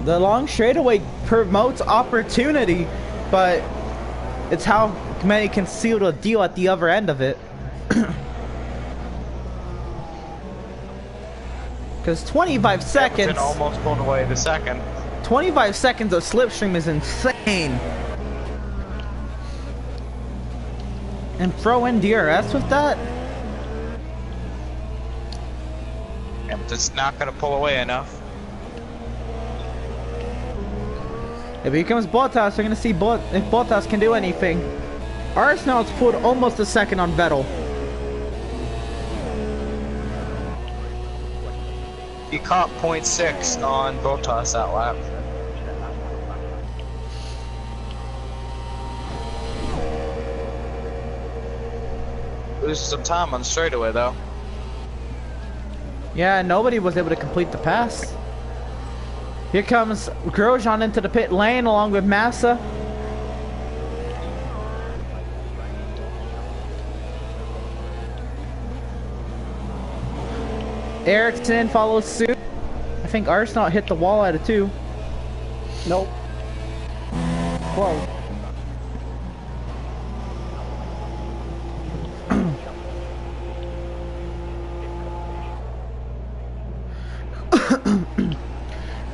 The long straightaway promotes opportunity, but it's how many can seal the deal at the other end of it. Because 25 seconds... Hamilton almost pulled away the second. 25 seconds of slipstream is insane. And throw in DRS with that? Hamilton's not going to pull away enough. If here comes Bottas, we're going to see if Bottas can do anything. Arsenal's pulled almost a second on Vettel. He caught 0.6 on Bottas that lap. Loses some time on the straightaway though. Yeah, nobody was able to complete the pass. Here comes Grosjean into the pit lane along with Massa. Ericsson follows suit. I think Arsenal hit the wall out of 2. Nope. Close.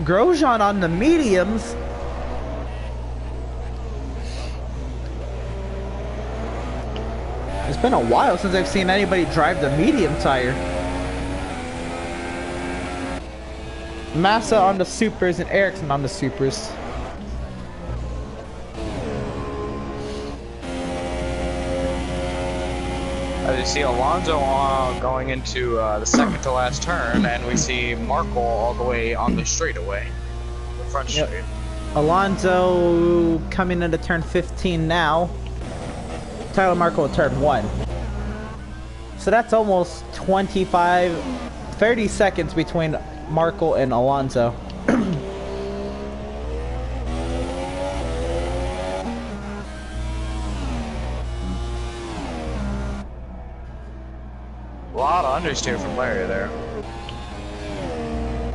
Grosjean on the mediums. It's been a while since I've seen anybody drive the medium tire. Massa on the supers and Ericsson on the supers. You see Alonso going into the second to last turn, and we see Marco all the way on the straightaway, the front straight. Alonso coming into turn 15 now. Tyler Marco turn 1. So that's almost 30 seconds between Marco and Alonso. A lot of understeer from Larry there.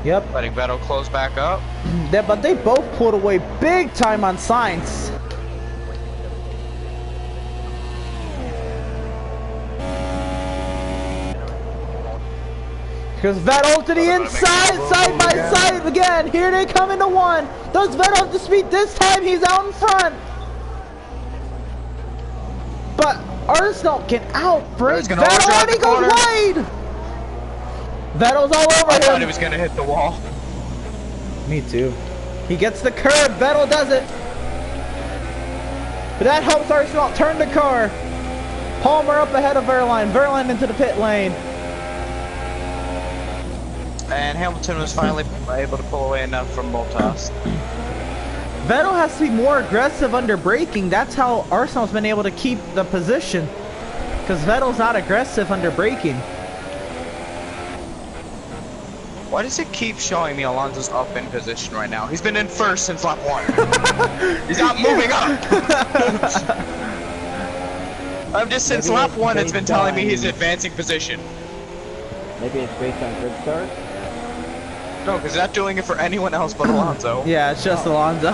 Yep. Letting Vettel close back up. Yeah, but they both pulled away big time on Sainz. Because Vettel to the inside, side by side again. Here they come into one. Does Vettel have the speed this time? He's out in front. But Arsenal can outbrake Vettel and he goes wide. Vettel's all over him. I thought he was going to hit the wall. Me too. He gets the curb. Vettel does it. But that helps Arsenal turn the car. Palmer up ahead of Verline. Verline into the pit lane. And Hamilton was finally able to pull away enough from Bottas. Vettel has to be more aggressive under braking. That's how Arsenal's been able to keep the position. Because Vettel's not aggressive under braking. Why does it keep showing me Alonso's up in position right now? He's been in first since lap 1. He's not moving up. I'm just since lap 1 it's been telling me he's advancing position. Maybe it's based on grid start? No, because it's not doing it for anyone else but Alonso. Yeah, it's just Alonso.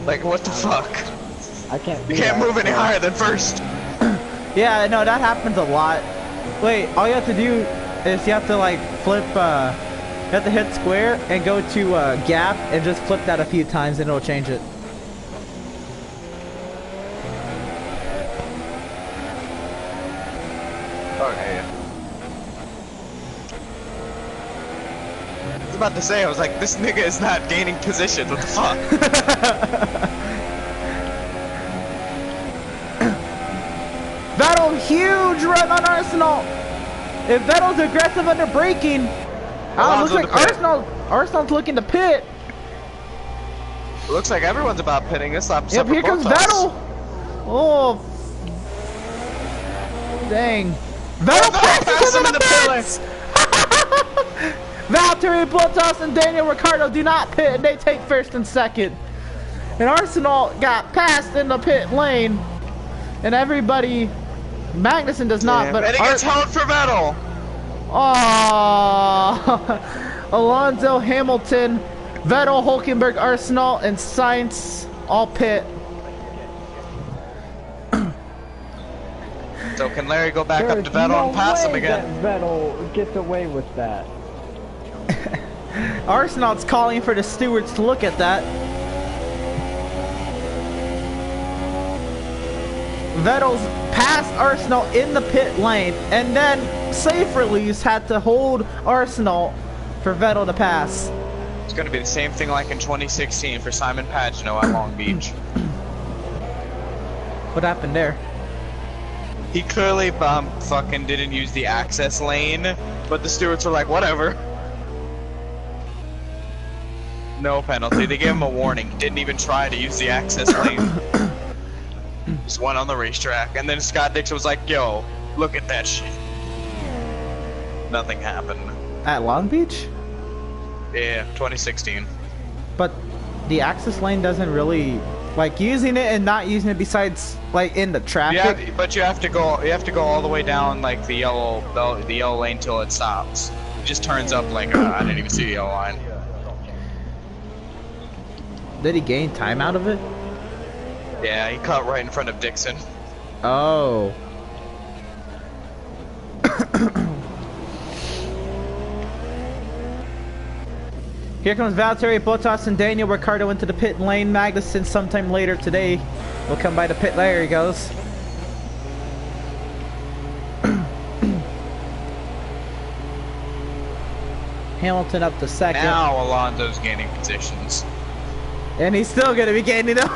Like, what the fuck? I can't. You can't move any higher than first. Yeah, no, that happens a lot. Wait, all you have to do is you have to like flip, you have to hit square and go to gap and just flip that a few times and it'll change it. Okay. I was about to say, I was like, this nigga is not gaining position. What the fuck? Vettel, huge run on Arsenal. If Vettel's aggressive under braking, looks like Arsenal's looking to pit. It looks like everyone's about pitting this lap. Yep, here comes Vettel. Oh, dang. Vettel passes him in the pits. Valtteri Bottas and Daniel Ricciardo do not pit, and they take first and second. And Arsenal got passed in the pit lane, and everybody. Magnussen does not, but and it gets held for Vettel. Oh, Alonso, Hamilton, Vettel, Hulkenberg, Arsenal, and Sainz all pit. So can Larry go back up to Vettel and pass him again? Vettel gets away with that. Arsenal's calling for the stewards to look at that. Vettel's passed Arsenal in the pit lane, and then safe release had to hold Arsenal for Vettel to pass. It's going to be the same thing like in 2016 for Simon Pagenaud at Long Beach. What happened there? He clearly fucking didn't use the access lane, but the stewards were like, whatever. No penalty. They gave him a warning. Didn't even try to use the access lane. Just went on the racetrack, and then Scott Dixon was like, yo, look at that shit. Nothing happened. At Long Beach? Yeah, 2016. But the access lane doesn't really, like, using it and not using it besides, like, in the traffic. Yeah, but you have to go all the way down, like, the yellow lane till it stops. It just turns up like, I didn't even see the yellow line. Did he gain time out of it? Yeah, he cut right in front of Dixon. Oh. Here comes Valtteri Bottas and Daniel Ricciardo into the pit lane. Magnussen sometime later today will come by the pit. There he goes. Hamilton up to second. Now Alonso's gaining positions. And he's still going to be gaining them.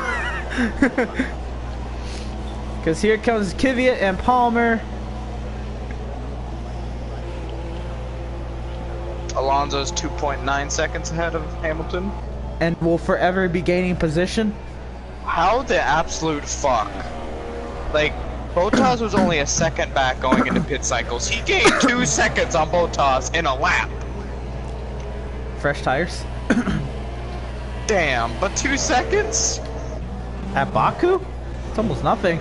Because here comes Kvyat and Palmer. Alonso's 2.9 seconds ahead of Hamilton. And will forever be gaining position. How the absolute fuck? Like, Bottas was only a second back going into pit cycles. He gained 2 seconds on Bottas in a lap. Fresh tires. Damn, but 2 seconds? At Baku? It's almost nothing.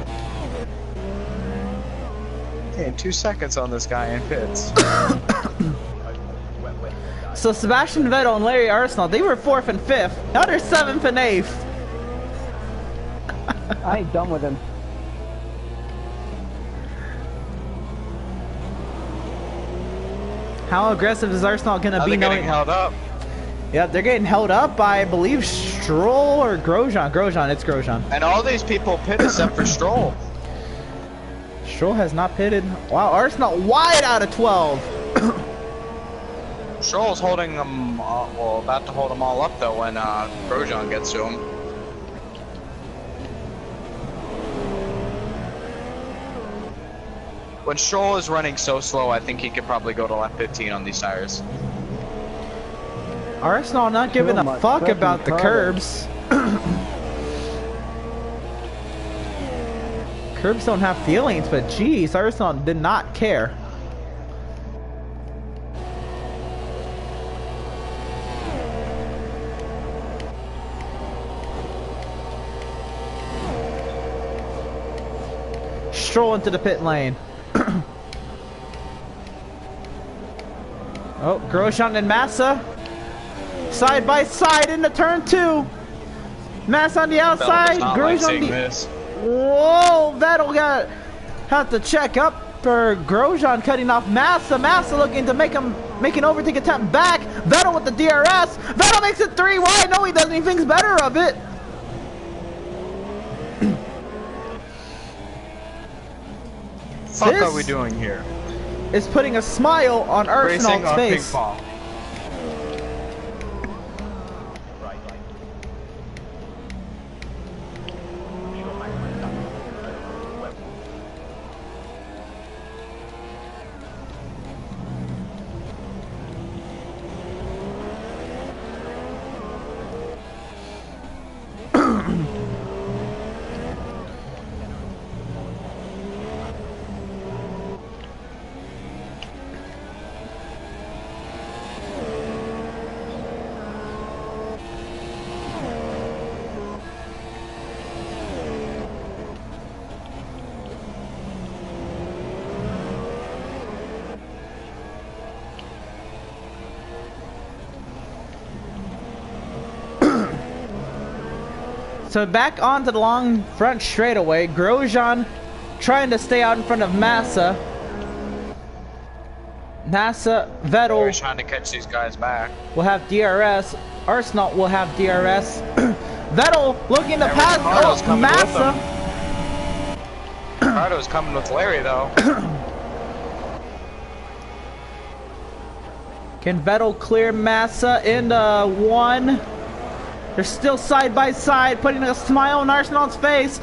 Gained 2 seconds on this guy in pits. So Sebastian Vettel and Larry Arsenal, they were 4th and 5th. Now they're 7th and 8th. I ain't done with him. How aggressive is Arsenal gonna be? They're getting held up. Yep, they're getting held up by, I believe, Stroll or Grosjean. Grosjean, it's Grosjean. And all these people pit except for Stroll. Stroll has not pitted. Wow, Arsenal wide out of 12. Stroll's holding them, well, about to hold them all up though when Grosjean gets to him. When Stroll is running so slow, I think he could probably go to lap 15 on these tires. Arsenal not giving a fuck about the curbs. Curbs don't have feelings, but geez, Arsenal did not care. Stroll into the pit lane. Oh, Grosjean and Massa side by side into turn 2. Massa on the outside, Grosjean on the... Whoa, Vettel have to check up for Grosjean cutting off Massa. Massa looking to make an overtake attempt back. Vettel with the DRS. Vettel makes it 3 wide. No, he doesn't. He thinks better of it. What are we doing here? Is putting a smile on Arsenal's face. So back onto the long front straightaway. Grosjean trying to stay out in front of Massa. Massa, Vettel. We're trying to catch these guys back. Will have DRS. Arsenal will have DRS. Vettel looking to pass. Oh, Massa. Ricardo's coming with Larry though. Can Vettel clear Massa into 1? They're still side by side, putting a smile on Arsenal's face.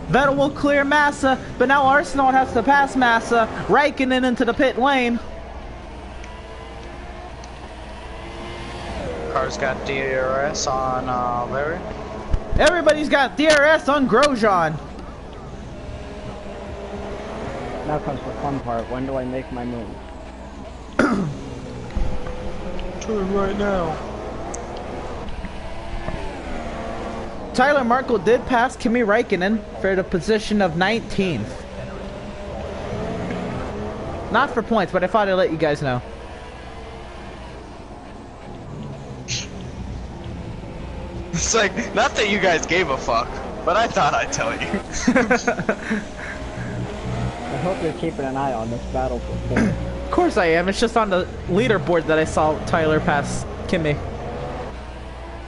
Vettel will clear Massa, but now Arsenal has to pass Massa. Raikkonen into the pit lane. Car's got DRS on Larry. Everybody's got DRS on Grosjean. Now comes the fun part. When do I make my move? Turn right now. Tyler Markle did pass Kimi Raikkonen for the position of 19th. Not for points, but I thought I'd let you guys know. It's like, not that you guys gave a fuck, but I thought I'd tell you. I hope you're keeping an eye on this battle for points. Of course I am. It's just on the leaderboard that I saw Tyler pass Kimi.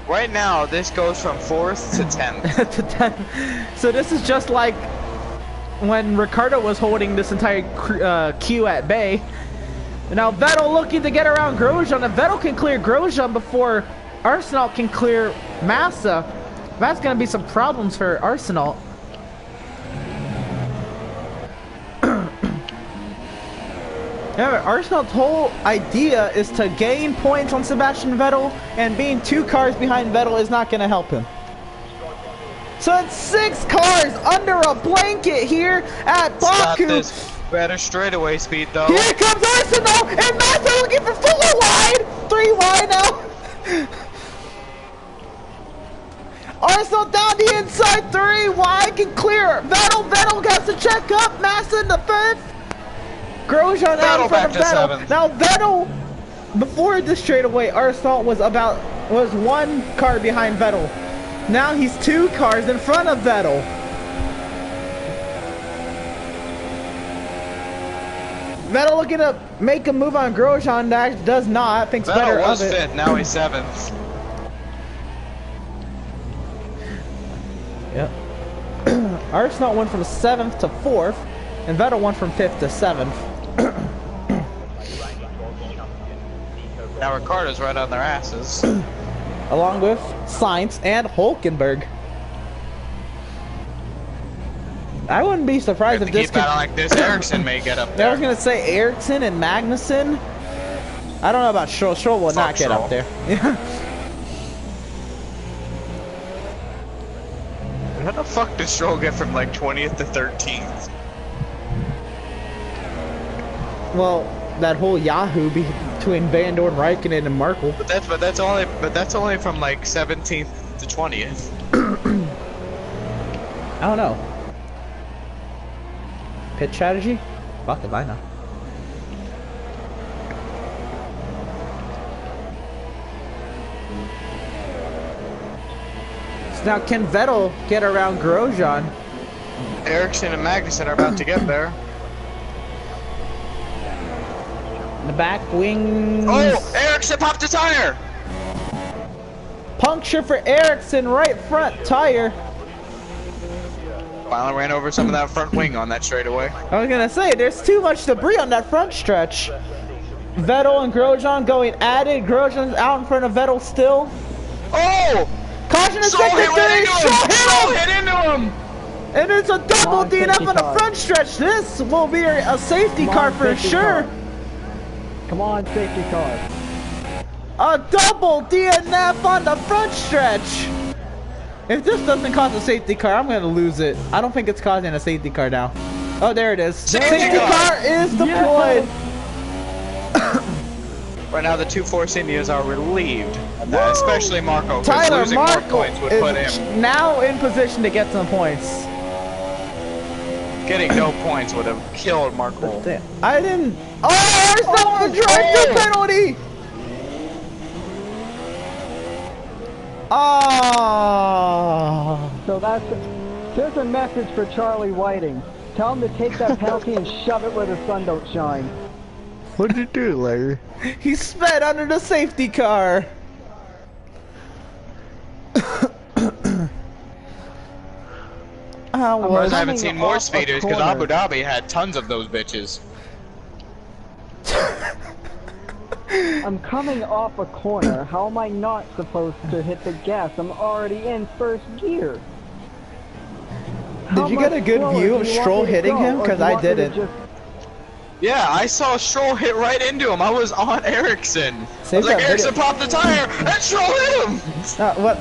Right now, this goes from 4th to 10th. To 10th. So this is just like when Ricardo was holding this entire queue at bay. Now Vettel looking to get around Grosjean. If Vettel can clear Grosjean before Arsenal can clear Massa, that's going to be some problems for Arsenal. Remember, Arsenal's whole idea is to gain points on Sebastian Vettel, and being 2 cars behind Vettel is not going to help him. So it's 6 cars under a blanket here at Baku. This better straightaway speed though. Here comes Arsenal, and Massa looking for full wide. 3 wide now. Arsenal down the inside, 3 wide, can clear. Vettel has to check up. Massa in the 5th. Grosjean out in front of Vettel. Now Vettel, before this straightaway, Arsenal was 1 car behind Vettel. Now he's 2 cars in front of Vettel. Vettel looking to make a move on Grosjean, that does not. Thinks better of it. Vettel was 5th, now he's 7th. Yep. Arsenal went from 7th to 4th, and Vettel went from 5th to 7th. Now Ricardo's right on their asses. Along with Sainz and Hulkenberg. I wouldn't be surprised if this keep out like this. Ericsson may get up there. I was gonna say Ericsson and Magnussen. I don't know about Stroll. Stroll will not get up there. How the fuck did Stroll get from like 20th to 13th? Well, that whole Yahoo between Van Dorn, Raikkonen, and Markle. But that's only from like 17th to 20th. I don't know. Pit strategy? Fuck if I know. So now can Vettel get around Grosjean? Ericsson and Magnussen are about to get there. The back wings. Oh, Ericsson popped a tire! Puncture for Ericsson, right front tire. Finally ran over some of that front wing on that straightaway. I was gonna say, there's too much debris on that front stretch. Vettel and Grosjean going at it. Grosjean's out in front of Vettel still. Oh! Caution is Stroll hit hit into him! And it's a double DNF on the front stretch. This will be a safety car for sure. Come on, safety car. A double DNF on the front stretch. If this doesn't cause a safety car, I'm going to lose it. I don't think it's causing a safety car now. Oh, there it is. Safety car is deployed. Right now, the 2 Force Indias are relieved. Especially Marco. Tyler losing Marco more points would put him. Now in position to get some points. Getting no points would have killed Marco. I didn't. Oh, there's no drive-through penalty. Oh. So here's a message for Charlie Whiting. Tell him to take that penalty and shove it where the sun don't shine. What did you do, Larry? He sped under the safety car. I haven't seen more speeders because Abu Dhabi had tons of those bitches. I'm coming off a corner. How am I not supposed to hit the gas? I'm already in first gear. Did you get a good view of Stroll hitting him? Because I didn't. Yeah, I saw Stroll hit right into him. I was on Ericsson. I was like, Ericsson popped the tire, and Stroll hit him!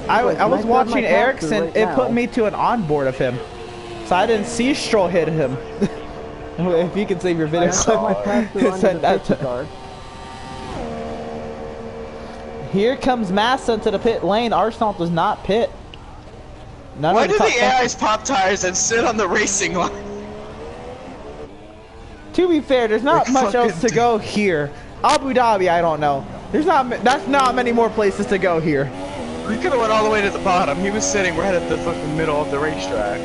I was watching Ericsson, it put me to an onboard of him. So I didn't see Stroll hit him. If you can save your video clip. Here comes Massa into the pit lane. Arsenal does not pit. Why do the AIs pop tires and sit on the racing line? To be fair, there's not much else to go here. Abu Dhabi, I don't know. That's not many more places to go here. We could have went all the way to the bottom. He was sitting right at the fucking middle of the racetrack.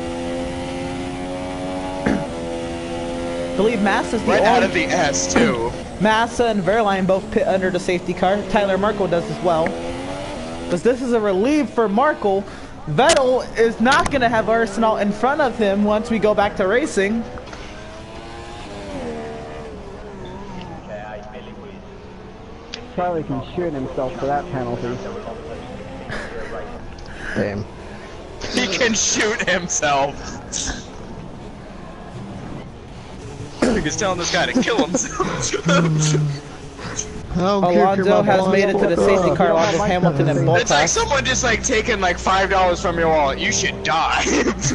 I believe Massa's the right out of the S too. Massa and Verline both pit under the safety car. Tyler Markle does as well. Because this is a relief for Markle. Vettel is not going to have Arsenal in front of him once we go back to racing. Charlie can shoot himself for that penalty. Damn. He can shoot himself. He's telling this guy to kill himself. Alonso has made it to the safety car along with Hamilton and It's like Bottas. someone just like taking like $5 from your wallet. You should die. It's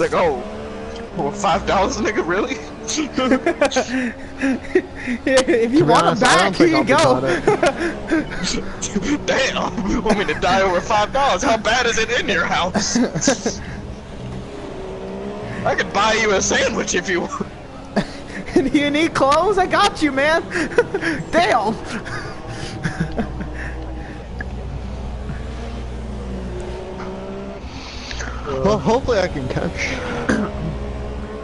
like, oh, well, $5, nigga, really? If you want him back, here you go. Damn, you want me to die over $5? How bad is it in your house? I could buy you a sandwich if you want. You need clothes? I got you, man. Damn. Well, hopefully I can catch.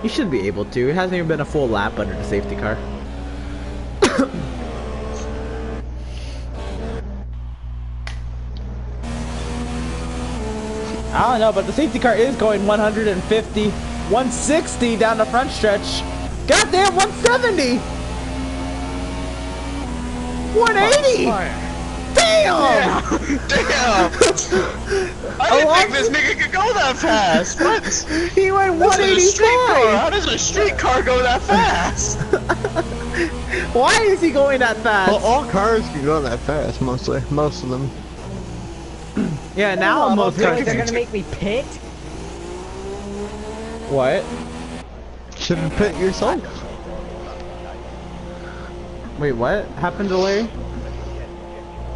You should be able to. It hasn't even been a full lap under the safety car. I don't know, but the safety car is going 150, 160 down the front stretch. Goddamn, 170! 180! Damn! Yeah. Damn! I didn't think this nigga could go that fast. What? He went This is a street car. 185! How does a street car go that fast? Why is he going that fast? Well, all cars can go that fast, mostly. Most of them. Yeah, now most They're cars. gonna make me pit? What? Shouldn't pit yourself. Wait, what happened to Larry?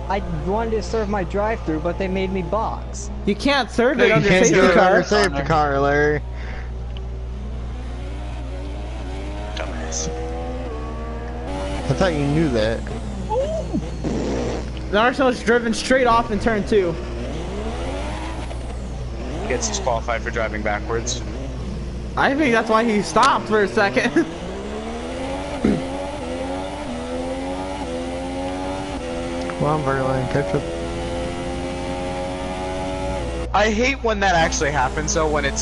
I wanted to serve my drive-through, but they made me box. You can't serve it You on your can't safety do it car. Safety car, Larry. Dumbass. I thought you knew that. The Arsenal's driven straight off in turn 2. Gets disqualified for driving backwards. I think that's why he stopped for a second. Well, I'm very late. Catch up. I hate when that actually happens though, when it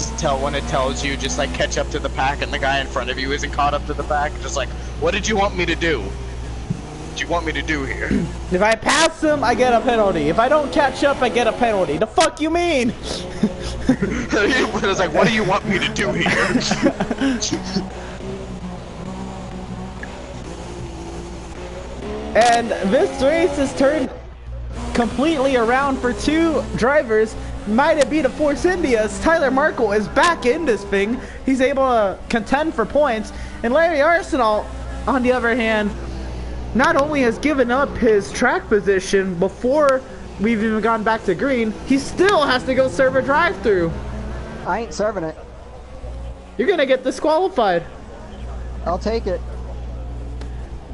tells you just like catch up to the pack and the guy in front of you isn't caught up to the pack. Just like, what did you want me to do? What do you want me to do here? If I pass him, I get a penalty. If I don't catch up, I get a penalty. The fuck you mean? It was like, what do you want me to do here? And this race has turned completely around for 2 drivers. Might it be the Force India's Tyler Markle is back in this thing. He's able to contend for points. And Larry Arsenal, on the other hand, not only has given up his track position before we've even gone back to green, he still has to go serve a drive-through. I ain't serving it. You're gonna get disqualified. I'll take it.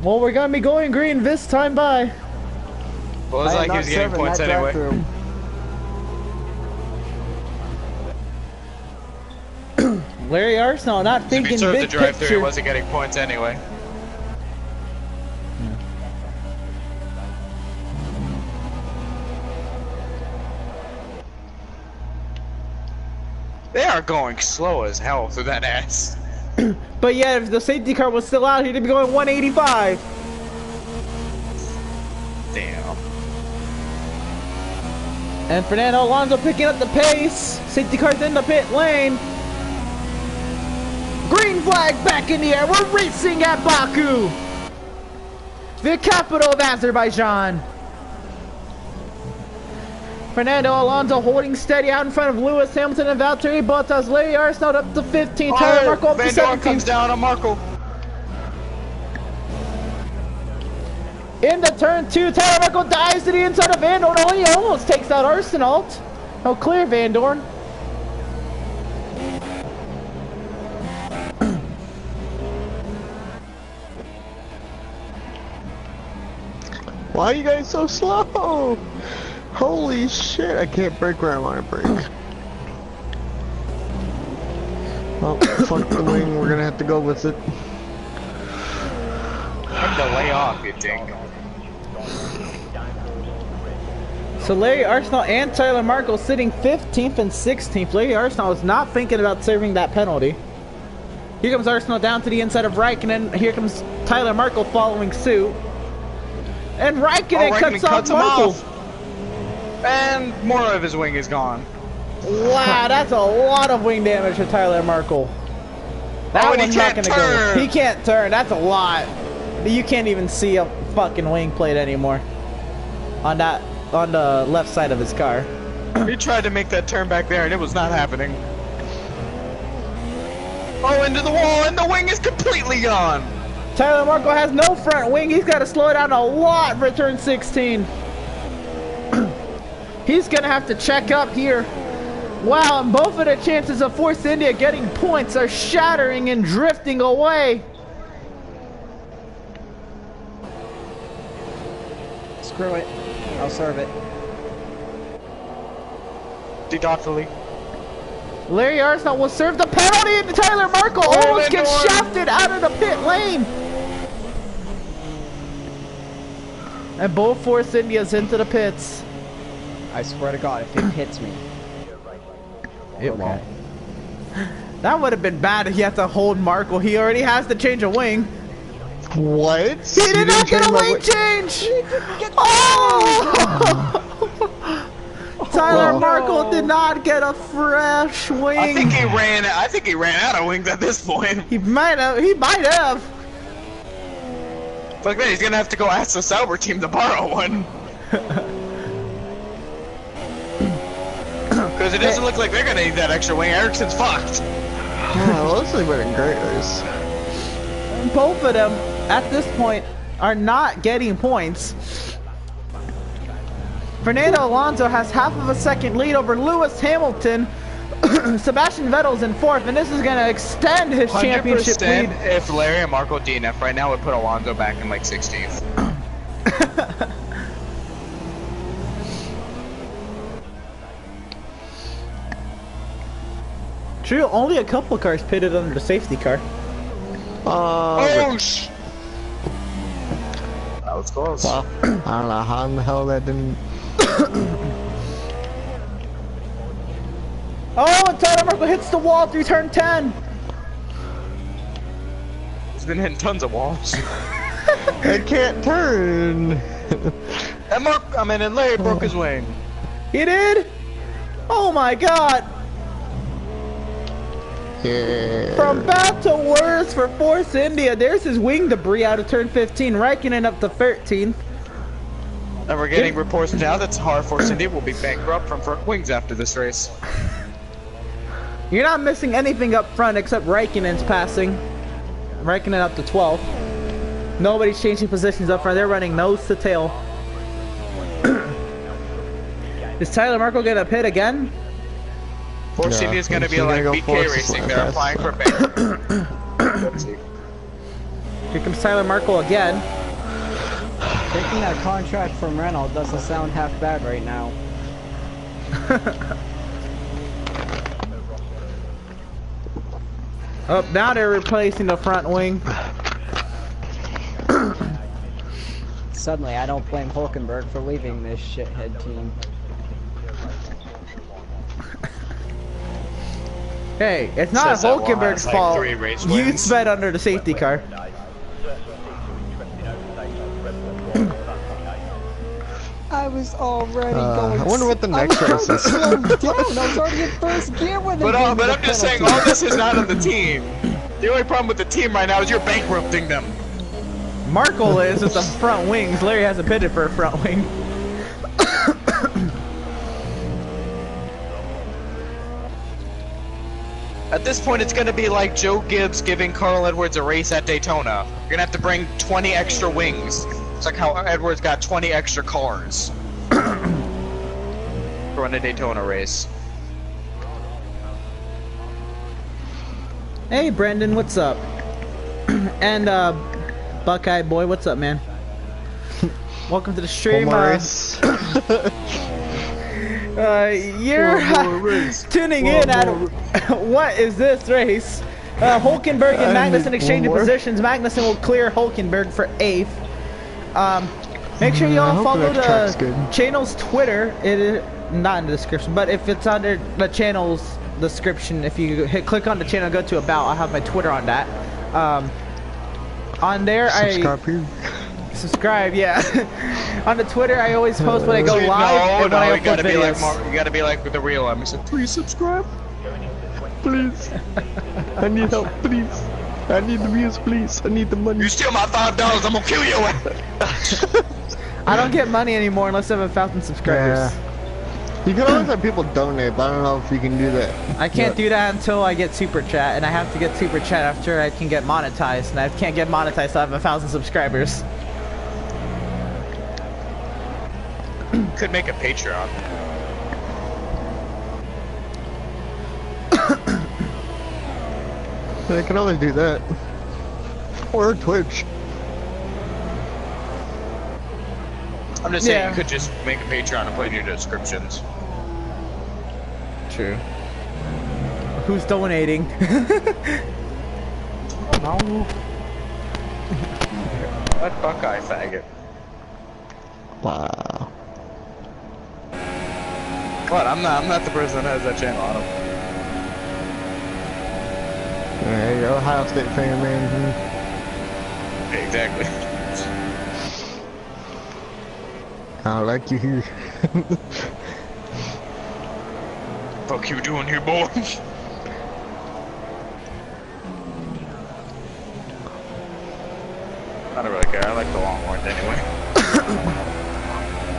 Well, we're gonna be going green this time by. Well, it's I am like he not was getting serving points that anyway. drive-through. Larry Arsenal not If thinking he served the big drive-through, he picture. wasn't getting points anyway. They are going slow as hell through that ass. But yeah, if the safety car was still out, he'd be going 185. Damn. And Fernando Alonso picking up the pace. Safety car's in the pit lane. Green flag back in the air. We're racing at Baku, the capital of Azerbaijan. Fernando Alonso holding steady out in front of Lewis Hamilton and Valtteri Bottas. Larry Arsenal up to 15. Tyler Markle up to Van Dorn 17. comes down on Markle. Into turn 2, Tyler Markle dives to the inside of Van Dorn. Oh, he almost takes out Arsenal. Oh, clear Van Dorn. Why are you guys so slow? Holy shit, I can't brake where I want to brake. Well, fuck the wing, we're gonna have to go with it. Time to lay off, you dink. So Larry Arsenal and Tyler Markle sitting 15th and 16th. Larry Arsenal is not thinking about serving that penalty. Here comes Arsenal down to the inside of Raikkonen. Here comes Tyler Markle following suit. And Raikkonen, Raikkonen cuts off him Markle. off. And more of his wing is gone. Wow, that's a lot of wing damage for Tyler Markle. That Oh, and one's he not can't gonna turn. go. He can't turn. That's a lot. You can't even see a fucking wing plate anymore on the left side of his car. He tried to make that turn back there, and it was not happening. Oh, into the wall, and the wing is completely gone. Tyler Markle has no front wing. He's got to slow down a lot for turn 16. He's gonna have to check up here. Wow, and both of the chances of Force India getting points are shattering and drifting away. Screw it. I'll serve it. Thoughtfully. Larry Arsenal will serve the penalty, and Tyler Markle Oh, almost gets Lindor. shafted out of the pit lane. And both Force Indias into the pits. I swear to God, if it hits me. It won't. That would have been bad if he had to hold Markle. He already has to change a wing. What? He did not get a wing change! Oh! Tyler Markle did not get a fresh wing. I think he ran out of wings at this point. He might have. Like that, he's gonna have to go ask the Sauber team to borrow one. Because it doesn't look like they're gonna need that extra wing. Ericsson's fucked. Oh, this has been a great race. Both of them, at this point, are not getting points. Fernando Alonso has half of a second lead over Lewis Hamilton. Sebastian Vettel's in fourth, and this is going to extend his championship 100% lead. if Larry and Marco DNF right now would put Alonso back in like 16th. True, only a couple cars pitted under the safety car. Oh, that was close. Well, I don't know how in the hell that didn't. Oh, and Tyler Markle hits the wall through turn 10. He's been hitting tons of walls. I can't turn. And Larry broke his wing. He did? Oh my god. Yeah. From bad to worse for Force India. There's his wing debris out of turn 15. Raikkonen up to 13th. And we're getting reports now that Force India will be bankrupt from front wings after this race. You're not missing anything up front except Raikkonen's passing. Raikkonen up to 12th. Nobody's changing positions up front. They're running nose to tail. Is Tyler Markle gonna pit again? Force Yeah, India's gonna be he's like gonna go BK force Racing. this They're one. applying for bankruptcy. Let's see. Here comes Tyler Markle again. Taking that contract from Renault doesn't sound half bad right now. Oh, now they're replacing the front wing. Suddenly, I don't blame Hulkenberg for leaving this shithead team. Hey, it's not Says that one Hulkenberg's has, like, fault. 3 race You wins. sped under the safety car. I was already going. I wonder what the next race is. Slow down. I was already in first gear when they But gave me the I'm just saying, penalty. all this is not on the team. The only problem with the team right now is you're bankrupting them. Markle is with the front wings. Larry hasn't pitted for a front wing. At this point, it's gonna be like Joe Gibbs giving Carl Edwards a race at Daytona. You're gonna have to bring 20 extra wings. It's like how Edwards got 20 extra cars. To run a Daytona race. Hey, Brendan, what's up? And, Buckeye Boy, what's up, man? Welcome to the stream. Morris. You're tuning in at what is this race? Hulkenberg and Magnussen exchanging positions. Magnussen will clear Hulkenberg for 8th. Make sure you I all hope follow that track's the good. channel's Twitter. It is not in the description, but if it's under the channel's description, if you click on the channel, go to About, I'll have my Twitter on that. On there, Subscribe here. subscribe, yeah. On the Twitter, I always post when I go No, live and when I you upload gotta be like videos. you gotta be like with the real Emerson. Please subscribe. Please. I need help, please. I need the views, please. I need the money. You steal my $5, I'm gonna kill you. I don't get money anymore unless I have 1,000 subscribers. Yeah. You can always have people donate, but I don't know if you can do that. I can't do that until I get Super Chat, and I have to get Super Chat after I can get monetized, and I can't get monetized till I have 1,000 subscribers. Could make a Patreon. I can always do that. Or Twitch. I'm just saying Yeah. you could just make a Patreon and put in your descriptions. True. Who's donating? No. What Buckeye faggot? Wow. What? I'm not the person that has that channel on him. Yeah, you're Ohio State fan, man. Yeah, exactly. I don't like you here. Fuck you doing here, boy? I don't really care. I like the Longhorns anyway.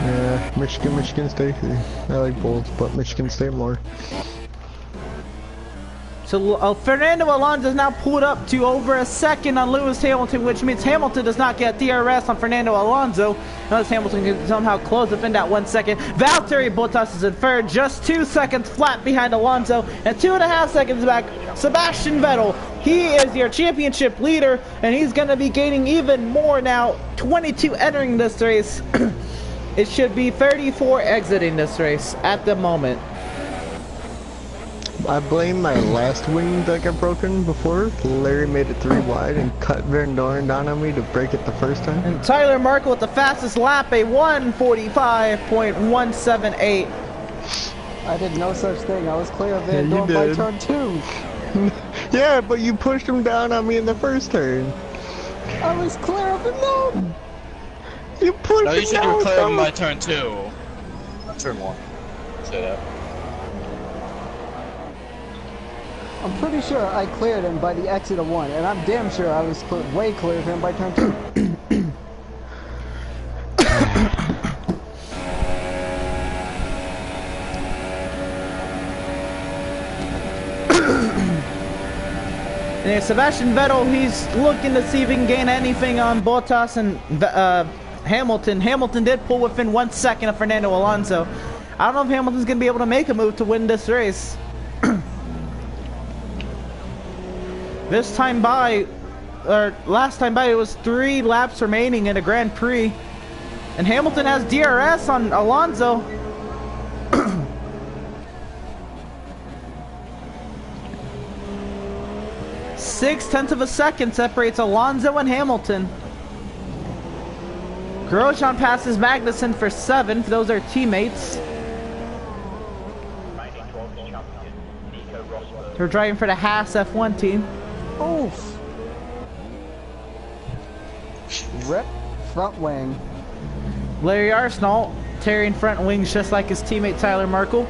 Yeah, Michigan State. I like both, but Michigan State more. So Fernando Alonso is now pulled up to over a second on Lewis Hamilton, which means Hamilton does not get DRS on Fernando Alonso, unless Hamilton can somehow close within that 1 second. Valtteri Bottas is in third, just 2 seconds flat behind Alonso, and 2.5 seconds back, Sebastian Vettel. He is your championship leader, and he's going to be gaining even more now. 22 entering this race. It should be 34 exiting this race at the moment. I blame my last wing that got broken before. Larry made it 3 wide and cut Van Dorn down on me to break it the first time. And Tyler Markle with the fastest lap, a 1:45.178. I did no such thing. I was clear of Yeah, Van you Dorn by did. turn 2. Yeah, but you pushed him down on me in the first turn. I was clear of him though. You pushed No, him you should down. do clear them bro. by turn 2. Not turn 1. Say that. I'm pretty sure I cleared him by the exit of 1, and I'm damn sure I was way clear of him by turn 2. And Sebastian Vettel, he's looking to see if he can gain anything on Bottas and Hamilton. Hamilton did pull within 1 second of Fernando Alonso. I don't know if Hamilton's going to be able to make a move to win this race. This time by, or last time by, it was 3 laps remaining in a Grand Prix. And Hamilton has DRS on Alonso. 0.6 of a second separates Alonso and Hamilton. Grosjean passes Magnussen for 7th. Those are teammates. They're driving for the Haas F1 team. Oof. Rip front wing. Larry Arsenault tearing front wings just like his teammate Tyler Markle.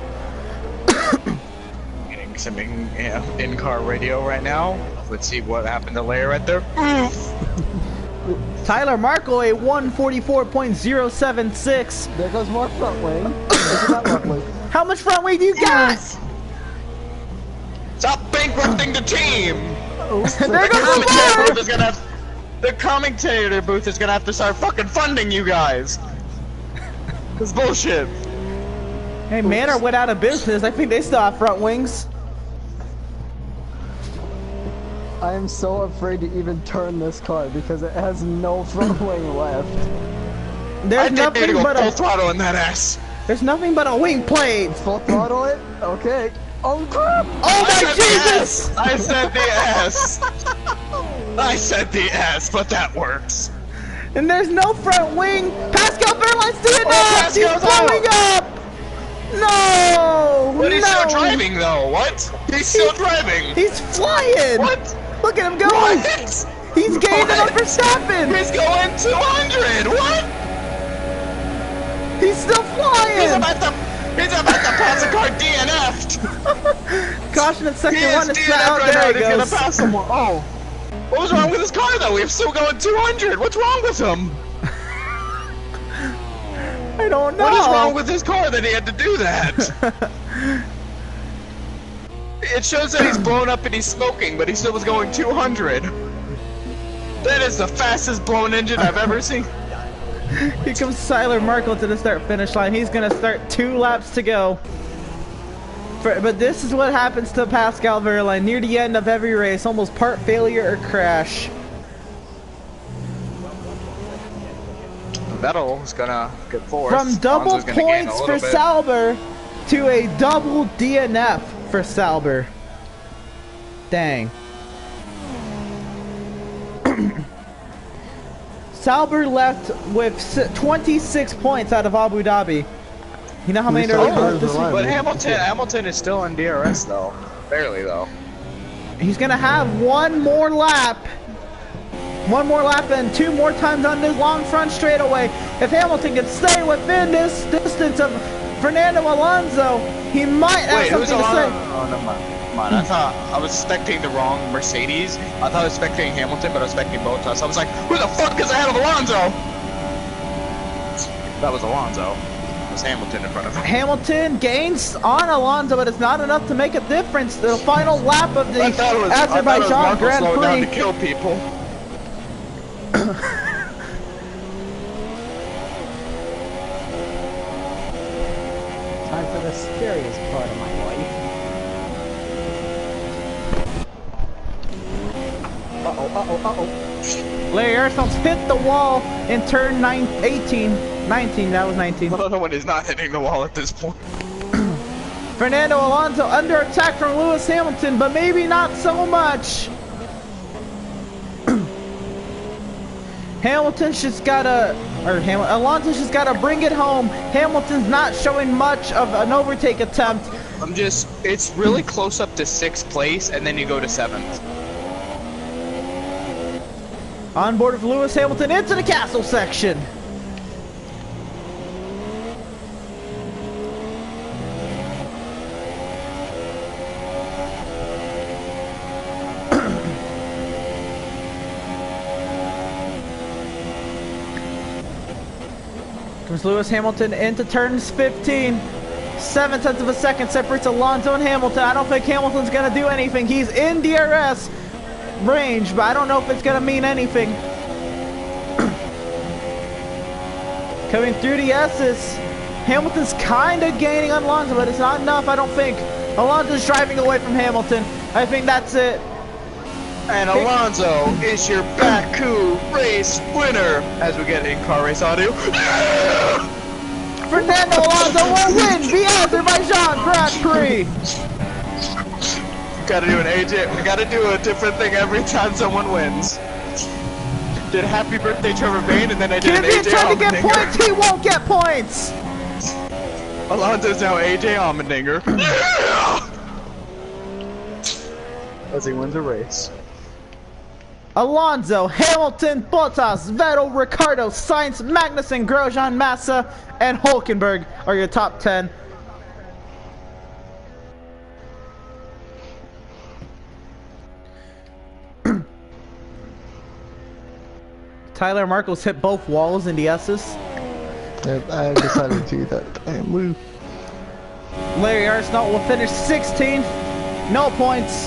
Getting some in-car radio right now. Let's see what happened to Larry right there. Oof. Tyler Markle, a 144.076. There goes more front wing. Isn't that lovely? How much front wing do you got? Stop bankrupting the team! Oof. There goes The commentator the booth is gonna have, the commentator booth is gonna have to start fucking funding you guys. This is bullshit. Hey, Manor went out of business. I think they still have front wings. I am so afraid to even turn this car because it has no front wing left. I There's think they need to nothing go but full a throttle in that ass. there's nothing but a wing plate. Full throttle it? Okay. Oh crap! Oh my I said Jesus! the S. I said the S. I said the S, but that works. And there's no front wing. Pascal Verline's doing that. He's Pascal's blowing up. No. But he's no. still driving though. What? He's still driving. He's flying. What? Look at him go. What? He's gaining on What? Verstappen. He's going 200. What? He's still flying! He's about to pass a car DNF'd! Caution at sector He one is to DNF'd out. right There now, he he's gonna goes. pass someone. Oh. What was wrong with his car though? We're still going 200! What's wrong with him? I don't know. What is wrong with his car that he had to do that? It shows that he's blown up and he's smoking, but he still was going 200. That is the fastest blown engine I've ever seen. Here comes Tyler Markle to the start-finish line. He's gonna start 2 laps to go. But this is what happens to Pascal Wehrlein near the end of every race. Almost part failure or crash. Vettel is gonna get fourth. From double Alonso's gonna gain a points little for bit. Sauber to a double DNF for Sauber. Dang. Sauber left with 26 points out of Abu Dhabi. You know how many there Sauber are is this week? alive. But Hamilton is still in DRS though. Barely though. He's gonna have one more lap. One more lap and 2 more times on this long front straightaway. If Hamilton can stay within this distance of Fernando Alonso, he might have Wait, who's something to Alonso? say. Oh, never mind. Come on, I thought I was expecting the wrong Mercedes. I thought I was expecting Hamilton, but I was expecting Bottas. I was like, who the fuck is ahead of Alonso? That was Alonso. It was Hamilton in front of him. Hamilton gains on Alonso, but it's not enough to make a difference. The final lap of the Azerbaijan Grand Down to Prix. kill people. Time for the scariest part of my life. Larry Erson's hit the wall in turn 18. 19, that was 19. I don't know when he's not hitting the wall at this point. Fernando Alonso under attack from Lewis Hamilton, but maybe not so much. Hamilton's just gotta, Alonso's just gotta bring it home. Hamilton's not showing much of an overtake attempt. It's really close up to 6th place, and then you go to 7th. On board with Lewis Hamilton into the castle section. Comes Lewis Hamilton into turns 15. 7/10 of a second separates Alonso and Hamilton. I don't think Hamilton's gonna do anything. He's in DRS range, but I don't know if it's gonna mean anything. Coming through the S's, Hamilton's kind of gaining on Alonso, but it's not enough, I don't think. Alonso's driving away from Hamilton. I think that's it. And Alonso is your Baku race winner, as we get in-car race audio. Fernando Alonso will win the Azerbaijan Grand Prix. Gotta do an AJ. We gotta do a different thing every time someone wins. Did happy birthday Trevor Bayne, and then I did an Kvyat AJ trying to get points, Allmendinger. he won't get points. Alonso's now AJ Allmendinger. As he wins a race. Alonso, Hamilton, Bottas, Vettel, Ricciardo, Sainz, Magnussen, Grosjean, Massa, and Hülkenberg are your top 10. Tyler Markle's hit both walls in the S's. Yep, I decided to do that damn move. Larry Arsenault will finish 16th, no points.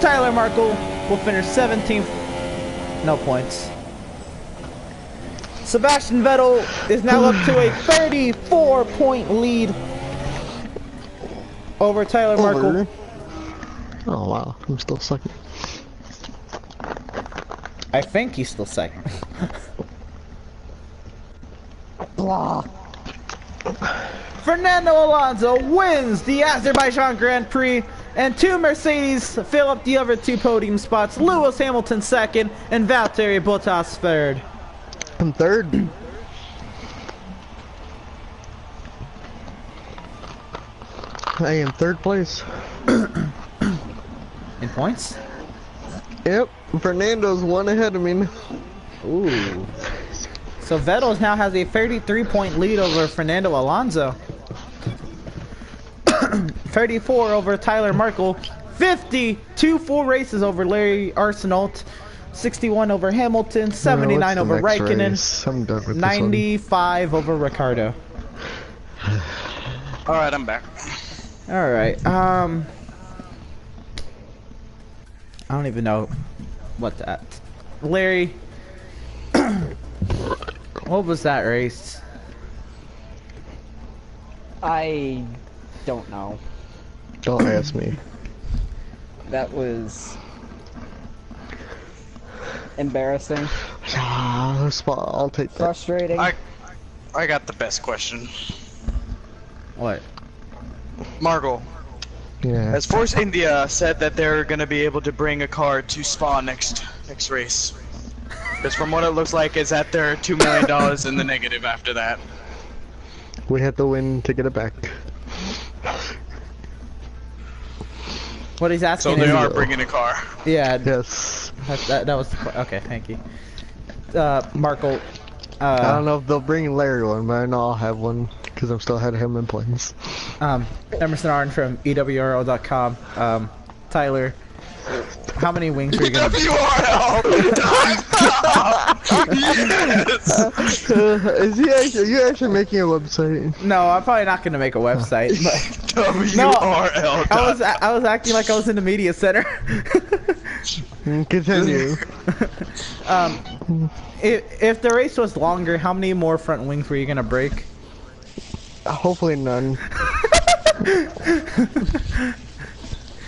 Tyler Markle will finish 17th, no points. Sebastian Vettel is now up to a 34-point lead over Tyler Markle. Over. Oh wow, I'm still second. I think he's still second. Blah. Fernando Alonso wins the Azerbaijan Grand Prix, and 2 Mercedes fill up the other 2 podium spots. Lewis Hamilton second, and Valtteri Bottas third. I'm third. I am third place. In points? Yep, Fernando's one ahead of me. Ooh. So Vettel now has a 33-point lead over Fernando Alonso. 34 over Tyler Markle. 50, 2 full races over Larry Arsenault. 61 over Hamilton. 79 over Raikkonen. I'm done with 95 over Ricardo. Alright, I'm back. Alright, I don't even know what that. Larry, what was that race? I don't know. Don't ask me. That was embarrassing. I'll take that. Frustrating. I got the best question. What? Margot, Yeah. as Force India said that they're gonna be able to bring a car to Spa next race. Because from what it looks like is that they're $2 million in the negative after that. We have to win to get it back. What he's asking So they is, are bringing a car. yeah, Yes. that was the okay, thank you. Markle, I don't know if they'll bring Larry one, but I know I'll have one because I'm still ahead of him in points. Emerson Arn from EWRO.com. Tyler, how many wings are you gonna? WRL! Yes! Is he actually? Are you actually making a website? No, I'm probably not gonna make a website. But WRL. I was acting like I was in the media center. Continue. If the race was longer, how many more front wings were you gonna break? Hopefully none.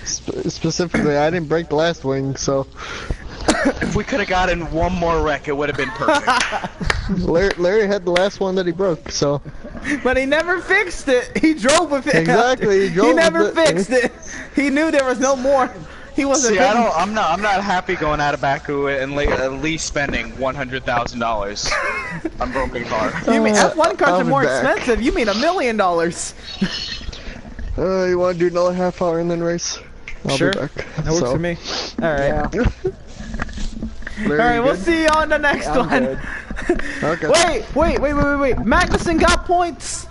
Specifically, I didn't break the last wing, so If we could have gotten one more wreck, it would have been perfect. Larry had the last one that he broke, so. But he never fixed it. He drove with it. Exactly, he drove He never with it. fixed it. He knew there was no more. He wasn't. See, I'm not happy going out of Baku and at least spending $100,000 on broken car. You mean F1 cars I'll are be more back. expensive? You mean $1 million? You want to do another half hour and then race? I'll Sure. be back. That works for me. All right. Yeah. Larry, All right. you We'll good? see you on the next I'm one. good. Okay. Wait. Magnussen got points.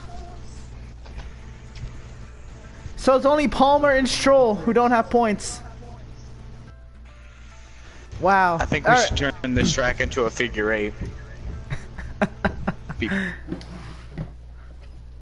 So it's only Palmer and Stroll who don't have points. Wow. I think we should turn this track into a figure 8.